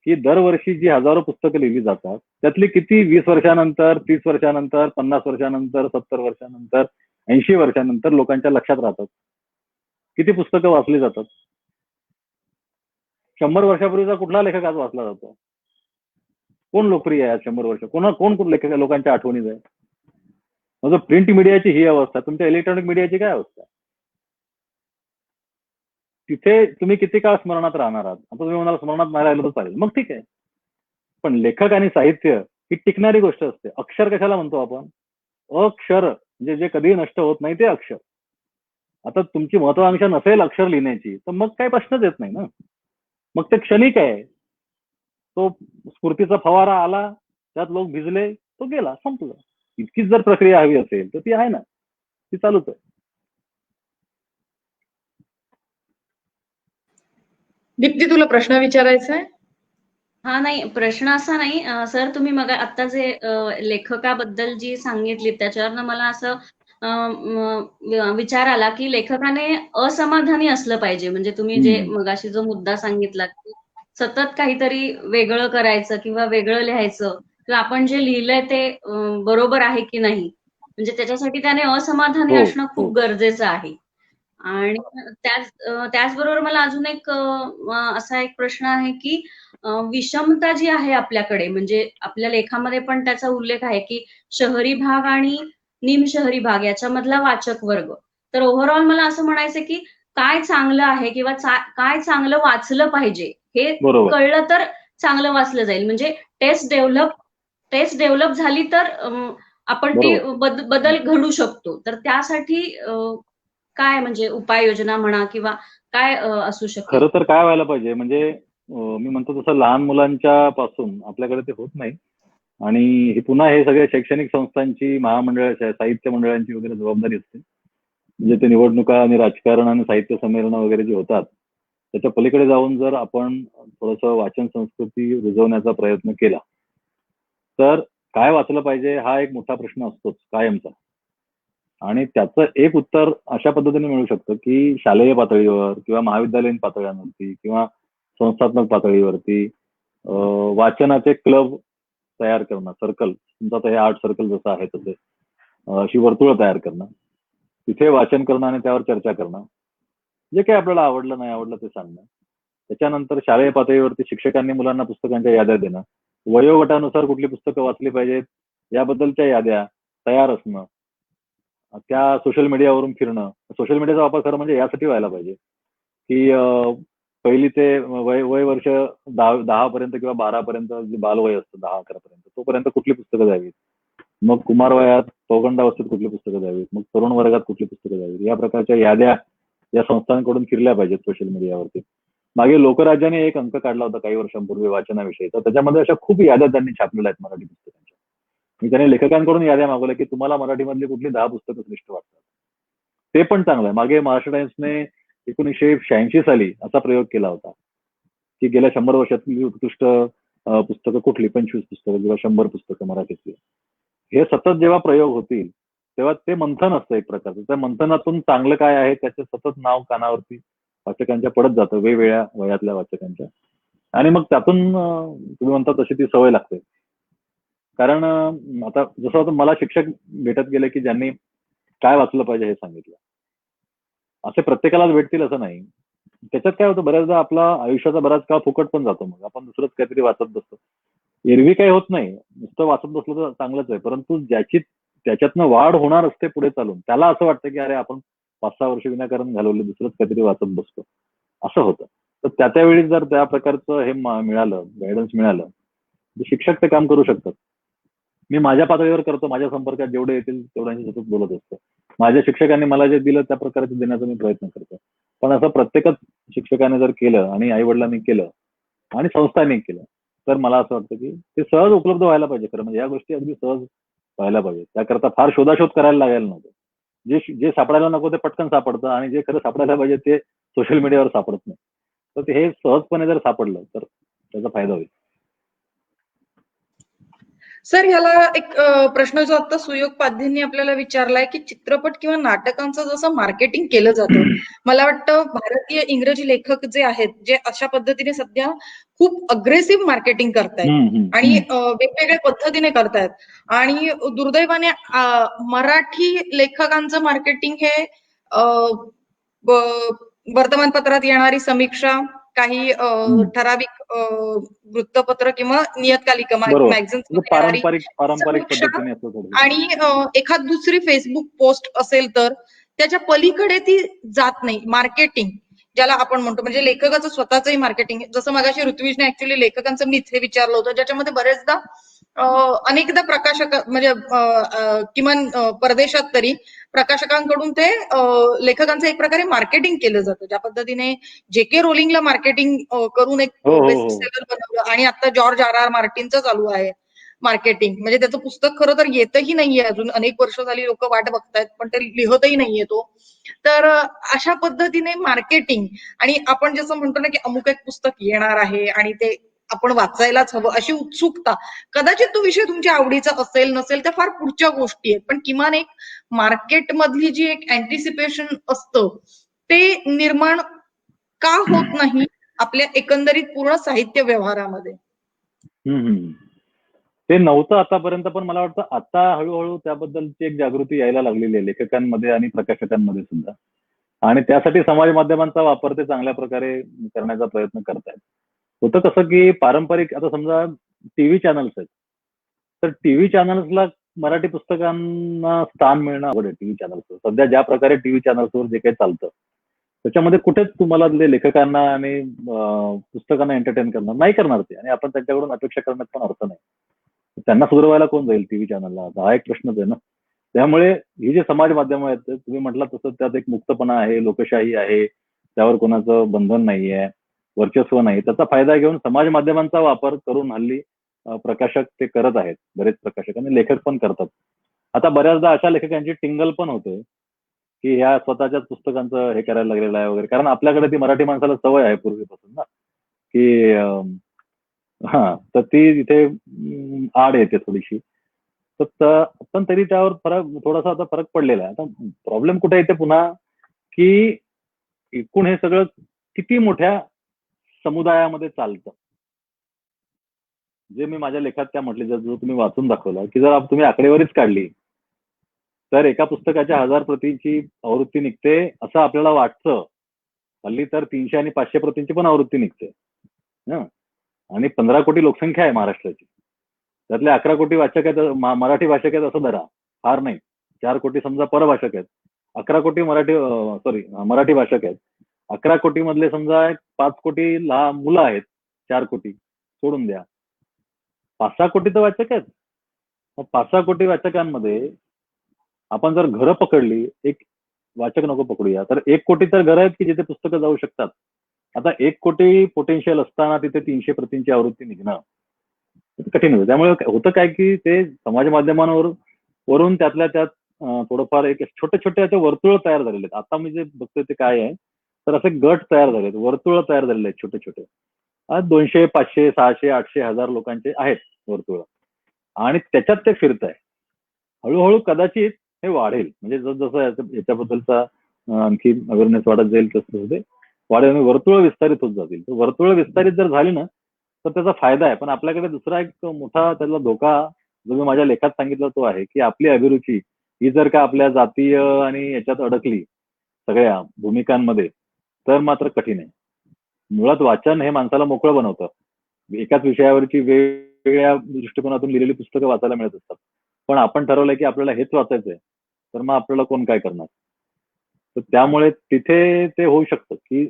की दरवर्षी जी हजारो पुस्तकं लिहिली जातात त्यातली किती 20 वर्षानंतर, 30 वर्षानंतर, 50 वर्षानंतर, 70 वर्षानंतर, 80 वर्षानंतर लोकांच्या लक्षात राहतात. किती पुस्तकं वाचली जातात. 100 वर्षापूर्वीचा कुठला लेखक आज वाचला जातो, कोण लोकप्रिय आहे आज 100 वर्ष, कोण लेखक लोकांच्या आठवणीत आहे. म्हणजे प्रिंट मीडियाची ही अवस्था, तुमच्या इलेक्ट्रॉनिक मीडियाची काय अवस्था. तिथे तुम्ही किती काळ स्मरणात राहणार आहात. आता तुम्ही म्हणाला स्मरणात नाही राहिलं तर चालेल, मग ठीक आहे. पण लेखक आणि साहित्य ही टिकणारी गोष्ट असते. अक्षर कशाला म्हणतो आपण, अक्षर म्हणजे जे कधी नष्ट होत नाही ते अक्षर. आता तुमची महत्वाकांक्षा नसेल अक्षर लिहिण्याची तर मग काही प्रश्नच येत नाही ना. मग ते क्षणिक आहे. तो स्फूर्तीचा फवारा आला, त्यात लोक भिजले, तो गेला, संपलं. इतकीच जर प्रक्रिया हवी असेल तर ती आहे ना, ती चालूच आहे. दीप्ती, तुला प्रश्न विचारायचा आहे? हा, नाही, प्रश्न असा नाही सर. तुम्ही मग आता जे लेखकाबद्दल जी सांगितली त्याच्यावरनं मला असं विचार आला की लेखकाने असमाधानी असलं पाहिजे. म्हणजे तुम्ही जे मगाशी जो मुद्दा सांगितला की सतत काहीतरी वेगळं करायचं किंवा वेगळं लिहायचं, किंवा आपण जे लिहिलंय ते बरोबर आहे की नाही, म्हणजे त्याच्यासाठी त्याने असमाधानी असणं खूप गरजेचं आहे. आणि त्याचबरोबर मला अजून एक असा एक प्रश्न आहे की विषमता जी आहे आपल्याकडे, म्हणजे आपल्या लेखामध्ये पण त्याचा उल्लेख आहे की शहरी भाग आणि निमशहरी भाग याच्यामधला वाचक वर्ग. तर ओव्हरऑल मला असं म्हणायचं की काय चांगलं आहे किंवा काय चांगलं वाचलं पाहिजे हे कळलं तर चांगलं वाचलं जाईल. म्हणजे टेस्ट डेव्हलप झाली तर आपण ती बदल घडू शकतो. तर त्यासाठी काय म्हणजे उपाययोजना म्हणा किंवा काय असू शकते. खरं तर काय व्हायला पाहिजे, म्हणजे मी म्हणतो तसं लहान मुलांच्या पासून आपल्याकडे ते होत नाही. आणि हे पुन्हा हे सगळे शैक्षणिक संस्थांची, महामंडळाच्या, साहित्य मंडळांची वगैरे जबाबदारी असते. म्हणजे ते निवडणुका आणि राजकारण आणि साहित्य संमेलनं वगैरे जे होतात त्याच्या पलीकडे जाऊन जर आपण थोडंसं वाचन संस्कृती रुजवण्याचा प्रयत्न केला तर काय वाचलं पाहिजे हा एक मोठा प्रश्न असतोच कायमचा. आणि त्याचं एक उत्तर अशा पद्धतीने मिळू शकतं की शालेय पातळीवर किंवा महाविद्यालयीन पातळ्यांवरती किंवा संस्थात्मक पातळीवरती वाचनाचे क्लब तयार करणं, सर्कल, तुमचं आता हे आर्ट सर्कल जसं आहे तसे अशी वर्तुळं तयार करणं, तिथे वाचन करणं आणि त्यावर चर्चा करणं, जे काही आपल्याला आवडलं नाही आवडलं ते सांगणं. त्याच्यानंतर शालेय पातळीवरती शिक्षकांनी मुलांना पुस्तकांच्या याद्या देणं, वयोगटानुसार कुठली पुस्तकं वाचली पाहिजेत याबद्दलच्या याद्या तयार असणं, त्या सोशल मीडियावरून फिरणं. सोशल मीडियाचा वापर खरं म्हणजे यासाठी व्हायला पाहिजे की पहिली ते वय वय वर्ष 10 पर्यंत किंवा 12 पर्यंत जे बालवय असतं 10-11 पर्यंत तोपर्यंत कुठली पुस्तकं द्यावीत, मग कुमार वयात पौगंडावस्थेत कुठली पुस्तकं द्यावीत, मग तरुण वर्गात कुठली पुस्तकं द्यावीत, या प्रकारच्या याद्या या संस्थांकडून फिरल्या पाहिजेत सोशल मीडियावरती. मागे लोकराज्याने एक अंक काढला होता काही वर्षांपूर्वी वाचनाविषयी, तर त्याच्यामध्ये अशा खूप याद्या त्यांनी छापलेल्या आहेत मराठी पुस्तकांच्या. मी त्याने लेखकांकडून याद्या मागवल्या की तुम्हाला मराठीमधली कुठली 10 पुस्तकं श्रेष्ठ वाटतात. ते पण चांगलं आहे. मागे महाराष्ट्र टाइम्सने 1986 साली असा प्रयोग केला होता की गेल्या 100 वर्षातली उत्कृष्ट पुस्तकं कुठली, 25 पुस्तकं किंवा 100 पुस्तकं मराठीतली. हे सतत जेव्हा प्रयोग होतील तेव्हा ते मंथन असतं एक प्रकारचं. त्या मंथनातून चांगलं काय आहे त्याचं सतत नाव कानावरती वाचकांच्या पडत जातं, वेगवेगळ्या वयातल्या वाचकांच्या. आणि मग त्यातून तुम्ही म्हणता तशी ती सवय लागते. कारण आता जसं आता मला शिक्षक भेटत गेले की ज्यांनी काय वाचलं पाहिजे हे सांगितलं. असे प्रत्येकालाच भेटतील असं नाही. त्याच्यात काय होतं बऱ्याचदा आपला आयुष्याचा बराच काळ फुकट पण जातो. मग आपण दुसरंच काहीतरी वाचत बसतो. एरवी काही होत नाही, नुसतं वाचत बसलं तर चांगलंच आहे. परंतु ज्याची त्याच्यातनं वाढ होणार असते पुढे चालून त्याला असं वाटतं की अरे आपण 5-6 वर्ष विनाकारण घालवले, दुसरंच काहीतरी वाचत बसतो, असं होतं. तर त्यावेळी जर त्या प्रकारचं हे मिळालं, गायडन्स मिळालं, तर शिक्षक ते काम करू शकतात. मी माझ्या पातळीवर करतो, माझ्या संपर्कात जेवढे येतील तेवढ्यांशी सतत बोलत असतो. माझ्या शिक्षकांनी मला जे दिलं त्या प्रकारचे देण्याचा मी प्रयत्न करतो. पण असं प्रत्येकच शिक्षकाने जर केलं आणि आई वडिलांनी केलं आणि संस्थांनी केलं तर मला असं वाटतं की ते सहज उपलब्ध व्हायला पाहिजे. खरं म्हणजे या गोष्टी अगदी सहज व्हायला पाहिजे. त्याकरता फार शोधाशोध करायला लागायला नको. जे जे सापडायला नको ते पटकन सापडतं आणि जे खरं सापडायला पाहिजे ते सोशल मीडियावर सापडत नाही. तर ते हे सहजपणे जर सापडलं तर त्याचा फायदा होईल. सर, ह्याला एक प्रश्न जो आता सुयोग पाध्येंनी आपल्याला विचारलाय की चित्रपट किंवा नाटकांचं जसं मार्केटिंग केलं जातं, मला वाटतं भारतीय इंग्रजी लेखक जे आहेत, जे अशा पद्धतीने सध्या खूप अग्रेसिव्ह मार्केटिंग करतायत आणि वेगवेगळ्या पद्धतीने करतायत. आणि दुर्दैवाने मराठी लेखकांचं मार्केटिंग हे वर्तमानपत्रात येणारी समीक्षा, काही ठराविक वृत्तपत्र किंवा नियतकालिका मॅगझिन्स येणारी पारंपरिक समीक्षा पद्धतीने असतं थोडं. आणि एखाद दुसरी फेसबुक पोस्ट असेल तर त्याच्या पलीकडे ती जात नाही. मार्केटिंग ज्याला आपण म्हणतो, म्हणजे लेखकाचं स्वतःचंही मार्केटिंग. जसं मगाशी ऋत्विजने ऍक्च्युअली लेखकांचं मीच हे विचारलं होतं, ज्याच्यामध्ये बरेचदा अनेकदा प्रकाशक म्हणजे किमान परदेशात तरी प्रकाशकांकडून ते लेखकांचं एक प्रकारे मार्केटिंग केलं जातं. ज्या पद्धतीने जे.के. रोलिंगला मार्केटिंग करून एक बेस्ट सेलर बनवलं आणि आता जॉर्ज R.R. मार्टिनचं चालू आहे मार्केटिंग. म्हणजे त्याचं पुस्तक खरं तर येतही नाहीये अजून. अनेक वर्ष झाली लोक वाट बघतायत, पण ते लिहतही नाहीये तो. तर अशा पद्धतीने मार्केटिंग आणि आपण जसं म्हणतो ना की अमुक एक पुस्तक येणार आहे आणि ते आपण वाचायलाच हवं अशी उत्सुकता, कदाचित तो विषय तुमच्या आवडीचा असेल नसेल त्या फार पुढच्या गोष्टी आहेत, पण किमान एक मार्केट मधली जी एक अँटिसिपेशन असतं ते निर्माण का होत नाही आपल्या एकंदरीत पूर्ण साहित्य व्यवहारामध्ये? ते नव्हतं आतापर्यंत, पण मला वाटतं आता हळूहळू त्याबद्दलची एक जागृती यायला लागलेली आहे लेखकांमध्ये आणि प्रकाशकांमध्ये सुद्धा. आणि त्यासाठी समाज माध्यमांचा वापर ते चांगल्या प्रकारे करण्याचा प्रयत्न करतायत. होतं कसं की पारंपरिक, आता समजा टीव्ही चॅनल्स आहेत, तर टीव्ही चॅनल्सला मराठी पुस्तकांना स्थान मिळणं अवघड आहे. टीव्ही चॅनल्सवर सध्या ज्या प्रकारे टीव्ही चॅनल्सवर जे काही चालतं त्याच्यामध्ये कुठेच तुम्हाला लेखकांना आणि पुस्तकांना एंटरटेन करणार नाही करणार ते, आणि आपण त्यांच्याकडून अपेक्षा करण्यात पण अर्थ नाही. त्यांना सुधारवायला कोण जाईल टीव्ही चॅनलला, हा एक प्रश्नच आहे ना. त्यामुळे ही जे समाज माध्यम आहेत तुम्ही म्हटलं तसं त्यात एक मुक्तपणा आहे, लोकशाही आहे, त्यावर कोणाचं बंधन नाहीये, वर्चस्व नाही. त्याचा फायदा घेऊन समाज माध्यमांचा वापर करून हल्ली प्रकाशक ते करत आहेत, बरेच प्रकाशक आणि लेखक पण करतात. आता बऱ्याचदा अशा लेखकांची टिंगल पण होते की ह्या स्वतःच्याच पुस्तकांचं हे करायला लागलेलं आहे वगैरे, कारण आपल्याकडे ती मराठी माणसाला सवय आहे पूर्वीपासून ना की हा, तर ती तिथे आड येते थोडीशी. पण तरी त्यावर थोडासा आता फरक पडलेला आहे. आता प्रॉब्लेम कुठे येते पुन्हा, की एकूण हे सगळं किती मोठ्या समुदायामध्ये चालतं. जे मी माझ्या लेखात त्या म्हटले, जर तुम्ही वाचून दाखवलं की जर तुम्ही आकडेवारीच काढली तर एका पुस्तकाच्या 1000 प्रतींची आवृत्ती निघते असं आपल्याला वाटतं. हल्ली तर 300 आणि 500 प्रतींची पण आवृत्ती निघते. आणि 15 कोटी लोकसंख्या आहे महाराष्ट्राची. त्यातले 11 कोटी वाचक आहेत मराठी भाषक आहेत असं धरा, फार नाही. 4 कोटी समजा परभाषक आहेत, 11 कोटी मराठी भाषक आहेत. 11 कोटी मधले समजा 5 कोटी मुलं आहेत, 4 कोटी सोडून द्या, 5-6 कोटी तर वाचक आहेत. मग 5-6 कोटी वाचकांमध्ये आपण जर घरं पकडली, एक वाचक नको पकडूया, तर 1 कोटी तर घरं आहेत की जिथे पुस्तकं जाऊ शकतात. आता 1 कोटी पोटेन्शियल असताना तिथे 300 प्रतींची आवृत्ती निघणं कठीण होतं. त्यामुळे होतं काय की ते समाज माध्यमांवरून त्यातल्या त्यात थोडंफार एक छोटे छोटे असे वर्तुळ तयार झालेले आहेत. आता मी जे बघतोय ते काय आहे, तर असे गट तयार झालेत, वर्तुळ तयार झालेले आहेत छोटे छोटे. 200, 500, 600, 800, 1000 लोकांचे आहेत वर्तुळ आणि त्याच्यात ते फिरत आहे. हळूहळू कदाचित हे वाढेल, म्हणजे जसं याच्याबद्दलचा आणखी अवेअरनेस वाढत जाईल तसं ते वाढेल, वर्तुळ विस्तारित होत जातील. वर्तुळ विस्तारित जर झाली ना तर त्याचा फायदा आहे. पण आपल्याकडे दुसरा एक मोठा त्याला धोका जो मी माझ्या लेखात सांगितला तो आहे की आपली अभिरुची ही जर का आपल्या जातीय आणि याच्यात अडकली सगळ्या भूमिकांमध्ये तर मात्र कठीण आहे. मुळात वाचन हे माणसाला मोकळं बनवतं. एकाच विषयावरची वेगवेगळ्या दृष्टिकोनातून लिहिलेली पुस्तकं वाचायला मिळत असतात. पण आपण ठरवलंय की आपल्याला हेच वाचायचंय, तर मग आपल्याला कोण काय करणार. तर त्यामुळे तिथे ते होऊ शकतं की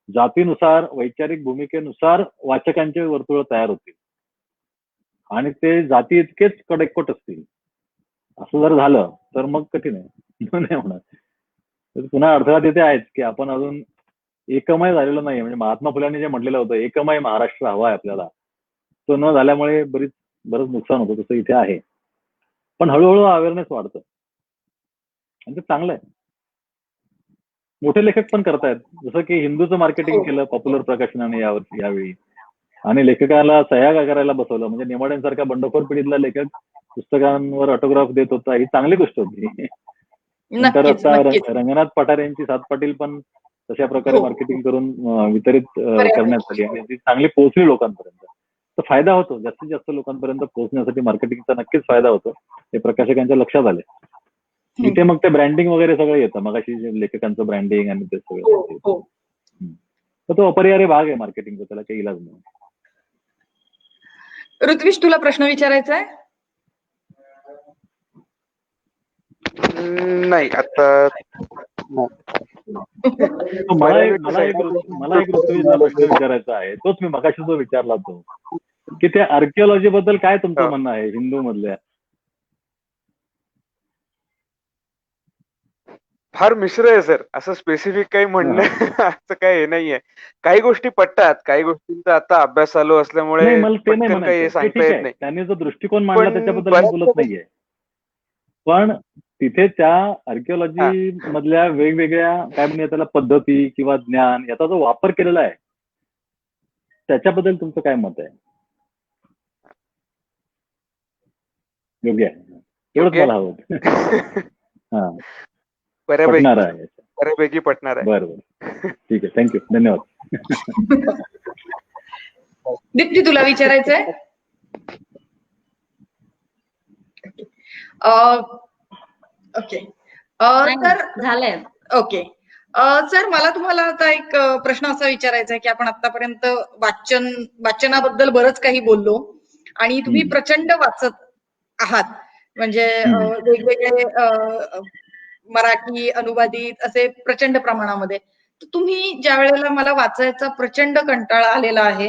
जातीनुसार, वैचारिक भूमिकेनुसार वाचकांचे वर्तुळ तयार होतील आणि ते जाती इतकेच कडेकोट असतील. असं जर झालं तर मग कठीण आहे. नाही होणार. तर पुन्हा अडथळा तिथे आहेच की आपण अजून एकमय झालेलो नाही. म्हणजे महात्मा फुल्यांनी जे म्हटलेलं होतं, एकमय महाराष्ट्र हवा आहे आपल्याला, तो न झाल्यामुळे बरंच नुकसान होतं. तसं इथे आहे. पण हळूहळू अवेअरनेस वाढतं आणि ते चांगलं आहे. मोठे लेखक पण करतायत, जसं की हिंदूचं मार्केटिंग केलं पॉप्युलर प्रकाशनाने यावेळी, आणि लेखकाला सह्या करायला बसवलं. म्हणजे नेमाड्यांसारखा बंडखोर पिढीतला लेखक पुस्तकांवर ऑटोग्राफ देत होता, ही चांगली गोष्ट होती. नंतर नक्कीच आता नक्कीच. रंगनाथ पठार यांची सात पाटील पण तशा प्रकारे हो. मार्केटिंग करून वितरित बऱ्यापैकी. करण्यात आली आणि ती चांगली पोहोचली लोकांपर्यंत. तर फायदा होतो, जास्तीत जास्त लोकांपर्यंत पोहोचण्यासाठी मार्केटिंगचा नक्कीच फायदा होतो. हे प्रकाशकांच्या लक्षात आले. इथे मग ते ब्रँडिंग वगैरे सगळं येतं, मगाशी लेखकांचं ब्रँडिंग आणि ते हो सगळं. हो. तर तो अपरिहार्य भाग आहे मार्केटिंगचा, त्याला काही इलाज नाही. ऋत्विश, तुला प्रश्न विचारायचा आहे? नाही आता मला एक ऋत्विजला प्रश्न विचारायचा आहे, तोच मी मगाशी जो विचारला तो, की त्या आर्किओलॉजी बद्दल काय तुमचं म्हणणं आहे हिंदू मधल्या? फार मिश्र आहे सर, असं स्पेसिफिक काही म्हणणं असं काही हे नाहीये. काही गोष्टी पटतात, काही गोष्टींचा आता अभ्यास चालू असल्यामुळे नाही, मला ते नाही पटकन काही म्हणायचं. ते सांगता ठीक येत आहे, नाही. त्यांनी जो दृष्टिकोन मांडला पण त्याच्याबद्दल मी बोलत नाहीये. पण तिथे त्या आर्किओलॉजी मधल्या वेगवेगळ्या काय म्हणजे त्याला पद्धती किंवा ज्ञान याचा जो वापर केलेला आहे त्याच्याबद्दल तुमचं काय मत आहे? योग्य आहे, एवढंच मला हवं. हा, पटणार आहे, बऱ्यापैकी पटणार आहे. बरोबर, ठीक आहे, थँक्यू, धन्यवाद. दीप्ती, तुला विचारायचंय? ओके. तर झालंय. ओके. सर, मला तुम्हाला आता एक प्रश्न असा विचारायचा आहे की आपण आतापर्यंत वाचनाबद्दल बरंच काही बोललो आणि तुम्ही प्रचंड वाचत आहात. म्हणजे वेगवेगळे मराठी अनुवादित असे प्रचंड प्रमाणामध्ये. तर तुम्ही ज्या वेळेला मला वाचायचा प्रचंड कंटाळा आलेला आहे,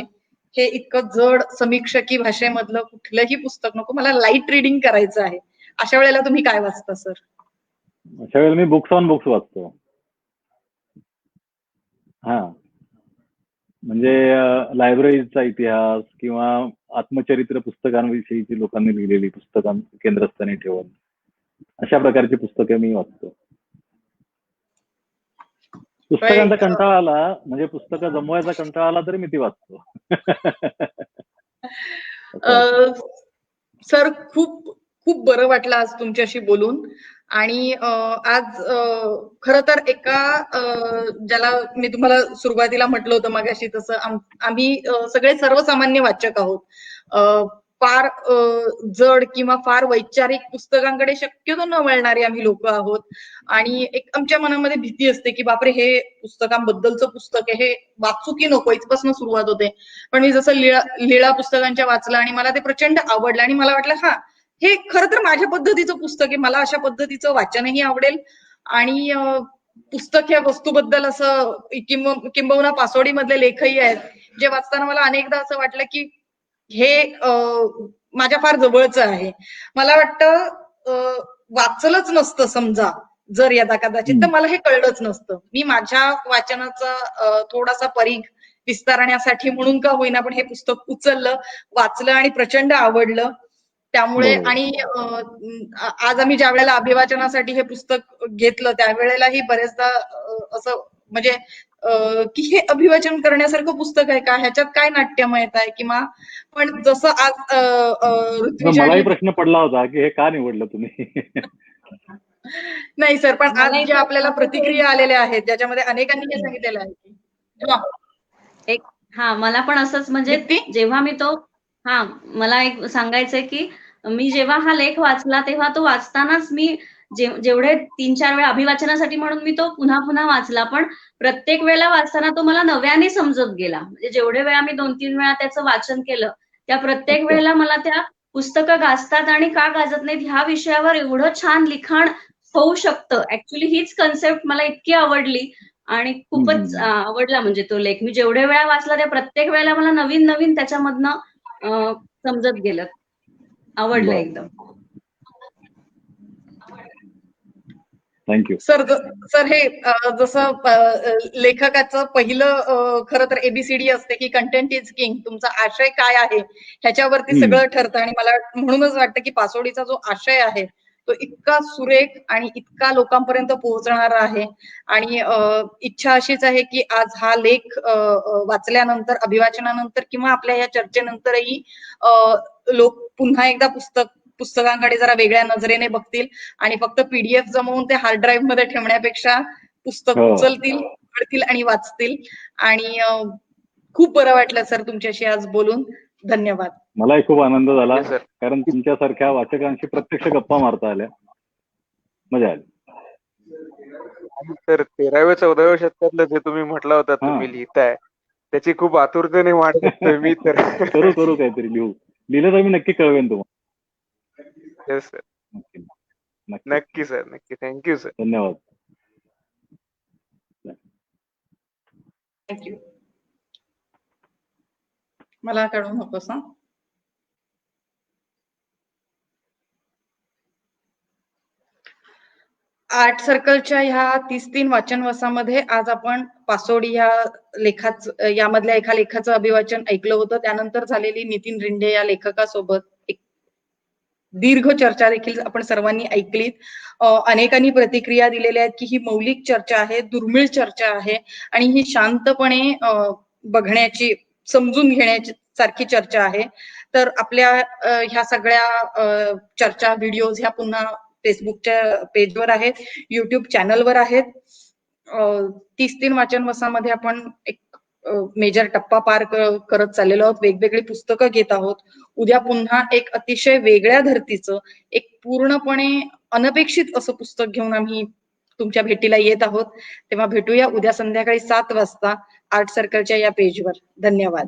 हे इतकं जड समीक्षकी भाषेमधलं कुठलंही पुस्तक नको, मला लाईट रीडिंग करायचं आहे, अशा वेळेला तुम्ही काय वाचता सर? अशा वेळेला मी बुक्स ऑन बुक्स वाचतो. हा, म्हणजे लायब्ररीचा इतिहास किंवा आत्मचरित्र पुस्तकांविषयीची लोकांनी लिहिलेली पुस्तकं केंद्रस्थानी ठेवून अशा प्रकारची पुस्तके मी वाचतो. पुस्तकांचा कंटाळा आला म्हणजे पुस्तकं जमवायचा कंटाळा आला तरी मी ती वाचतो. सर खूप खूप बरं वाटलं आज तुमच्याशी बोलून. आणि आज खरं तर एका ज्याला मी तुम्हाला सुरुवातीला म्हटलं होतं मगाशी तसं आम्ही सगळे सर्वसामान्य वाचक आहोत. फार जड किंवा फार वैचारिक पुस्तकांकडे शक्यतो न वळणारे आम्ही लोक आहोत. आणि एक आमच्या मनामध्ये भीती असते की बापरे हे पुस्तकांबद्दलचं पुस्तक आहे, हे वाचू की नको, इथपासून सुरुवात होते. पण मी जसं लीळा पुस्तकांच्या वाचलं आणि मला ते प्रचंड आवडलं आणि मला वाटलं हा हे खरं तर माझ्या पद्धतीचं पुस्तक आहे, मला अशा पद्धतीचं वाचनही आवडेल. आणि पुस्तक या वस्तूबद्दल असं किंबहुना पासोडी मधले लेखही आहेत जे वाचताना मला अनेकदा असं वाटलं की हे माझ्या फार जवळचं आहे. मला वाटतं वाचलंच नसतं समजा जर यदा कदाचित तर मला हे कळलंच नसतं. मी माझ्या वाचनाचा थोडासा परीघ विस्तारण्यासाठी म्हणून का होईना पण हे पुस्तक उचललं, वाचलं आणि प्रचंड आवडलं. त्यामुळे आणि आज आम्ही ज्या वेळेला अभिवाचनासाठी हे पुस्तक घेतलं त्यावेळेलाही बरेचदा असं म्हणजे की हे अभिवाचन करण्यासारखं पुस्तक आहे का, ह्याच्यात काय नाट्यमयता आहे किंवा पण जसं आज मलाही प्रश्न पडला होता की हे का निवडलं तुम्ही. नाही सर, पण आज जे आपल्याला प्रतिक्रिया आलेल्या आहेत ज्याच्यामध्ये अनेकांनी हे सांगितलेलं आहे की मला पण असंच म्हणजे जेव्हा मी तो मला एक सांगायचंय की मी जेव्हा हा लेख वाचला तेव्हा तो वाचतानाच मी जेवढे 3-4 वेळा अभिवाचनासाठी म्हणून मी तो पुन्हा पुन्हा वाचला, पण प्रत्येक वेळेला वाचताना तो मला नव्याने समजत गेला. म्हणजे जेवढे वेळा मी 2-3 वेळा त्याचं वाचन केलं त्या प्रत्येक वेळेला मला त्या पुस्तकं गाजतात आणि का गाजत नाहीत ह्या विषयावर एवढं छान लिखाण होऊ शकतं. ऍक्च्युली हीच कन्सेप्ट मला इतकी आवडली आणि खूपच आवडला म्हणजे तो लेख. मी जेवढ्या वेळा वाचला त्या प्रत्येक वेळेला मला नवीन नवीन त्याच्यामधनं समजत गेलं. आवडलं एकदम. थँक्यू सर हे जसं लेखकाचं पहिलं खरं तर एबीसीडी असते की कंटेंट इज किंग. तुमचा आशय काय आहे ह्याच्यावरती सगळं ठरतं आणि मला म्हणूनच वाटतं की पासोडीचा जो आशय आहे तो इतका सुरेख आणि इतका लोकांपर्यंत पोहोचणारा आहे. आणि इच्छा अशीच आहे की आज हा लेख वाचल्यानंतर अभिवाचनानंतर किंवा आपल्या या चर्चेनंतरही लोक पुन्हा एकदा पुस्तकांकडे जरा वेगळ्या नजरेने बघतील आणि फक्त पीडीएफ जमवून ते हार्ड ड्राईव्ह मध्ये ठेवण्यापेक्षा पुस्तक उचलतील, पढतील आणि वाचतील. आणि खूप बरं वाटलं सर तुमच्याशी आज बोलून. धन्यवाद. मलाही खूप आनंद झाला कारण तुमच्यासारख्या वाचकांशी प्रत्यक्ष गप्पा मारता आल्या, मजा आली. तर 13व्या 14व्या शतकातलं जे तुम्ही म्हटलं होता तुम्ही लिहिताय त्याची खूप आतुरतेने वाट बघतोय मी. तर करू काहीतरी लिहिलं तर मी नक्की कळवेन तुम्हाला. येस सर, नक्की सर, नक्की. Thank you sir. धन्यवाद. थँक्यू. मला कळू नकोस ना. आर्ट सर्कलच्या ह्या 33 वाचनवसामध्ये आज आपण पासोडी यामधल्या एका लेखाचं अभिवाचन ऐकलं होतं. त्यानंतर झालेली नितीन रिंढे या लेखकासोबत एक दीर्घ चर्चा देखील आपण सर्वांनी ऐकलीत. अनेकांनी प्रतिक्रिया दिलेल्या आहेत की ही मौलिक चर्चा आहे, दुर्मिळ चर्चा आहे आणि ही शांतपणे बघण्याची, समजून घेण्याची सारखी चर्चा आहे. तर आपल्या ह्या सगळ्या चर्चा व्हिडिओज ह्या पुन्हा फेसबुकच्या पेजवर आहेत, युट्यूब चॅनलवर आहेत. 33 वाचनवसामध्ये आपण एक मेजर टप्पा पार करत चाललेलो आहोत. वेगवेगळी पुस्तकं घेत आहोत. उद्या पुन्हा एक अतिशय वेगळ्या धर्तीचं, एक पूर्णपणे अनपेक्षित असं पुस्तक घेऊन आम्ही तुमच्या भेटीला येत आहोत. तेव्हा भेटूया उद्या संध्याकाळी 7 वाजता आर्ट सर्कलच्या या पेजवर. धन्यवाद.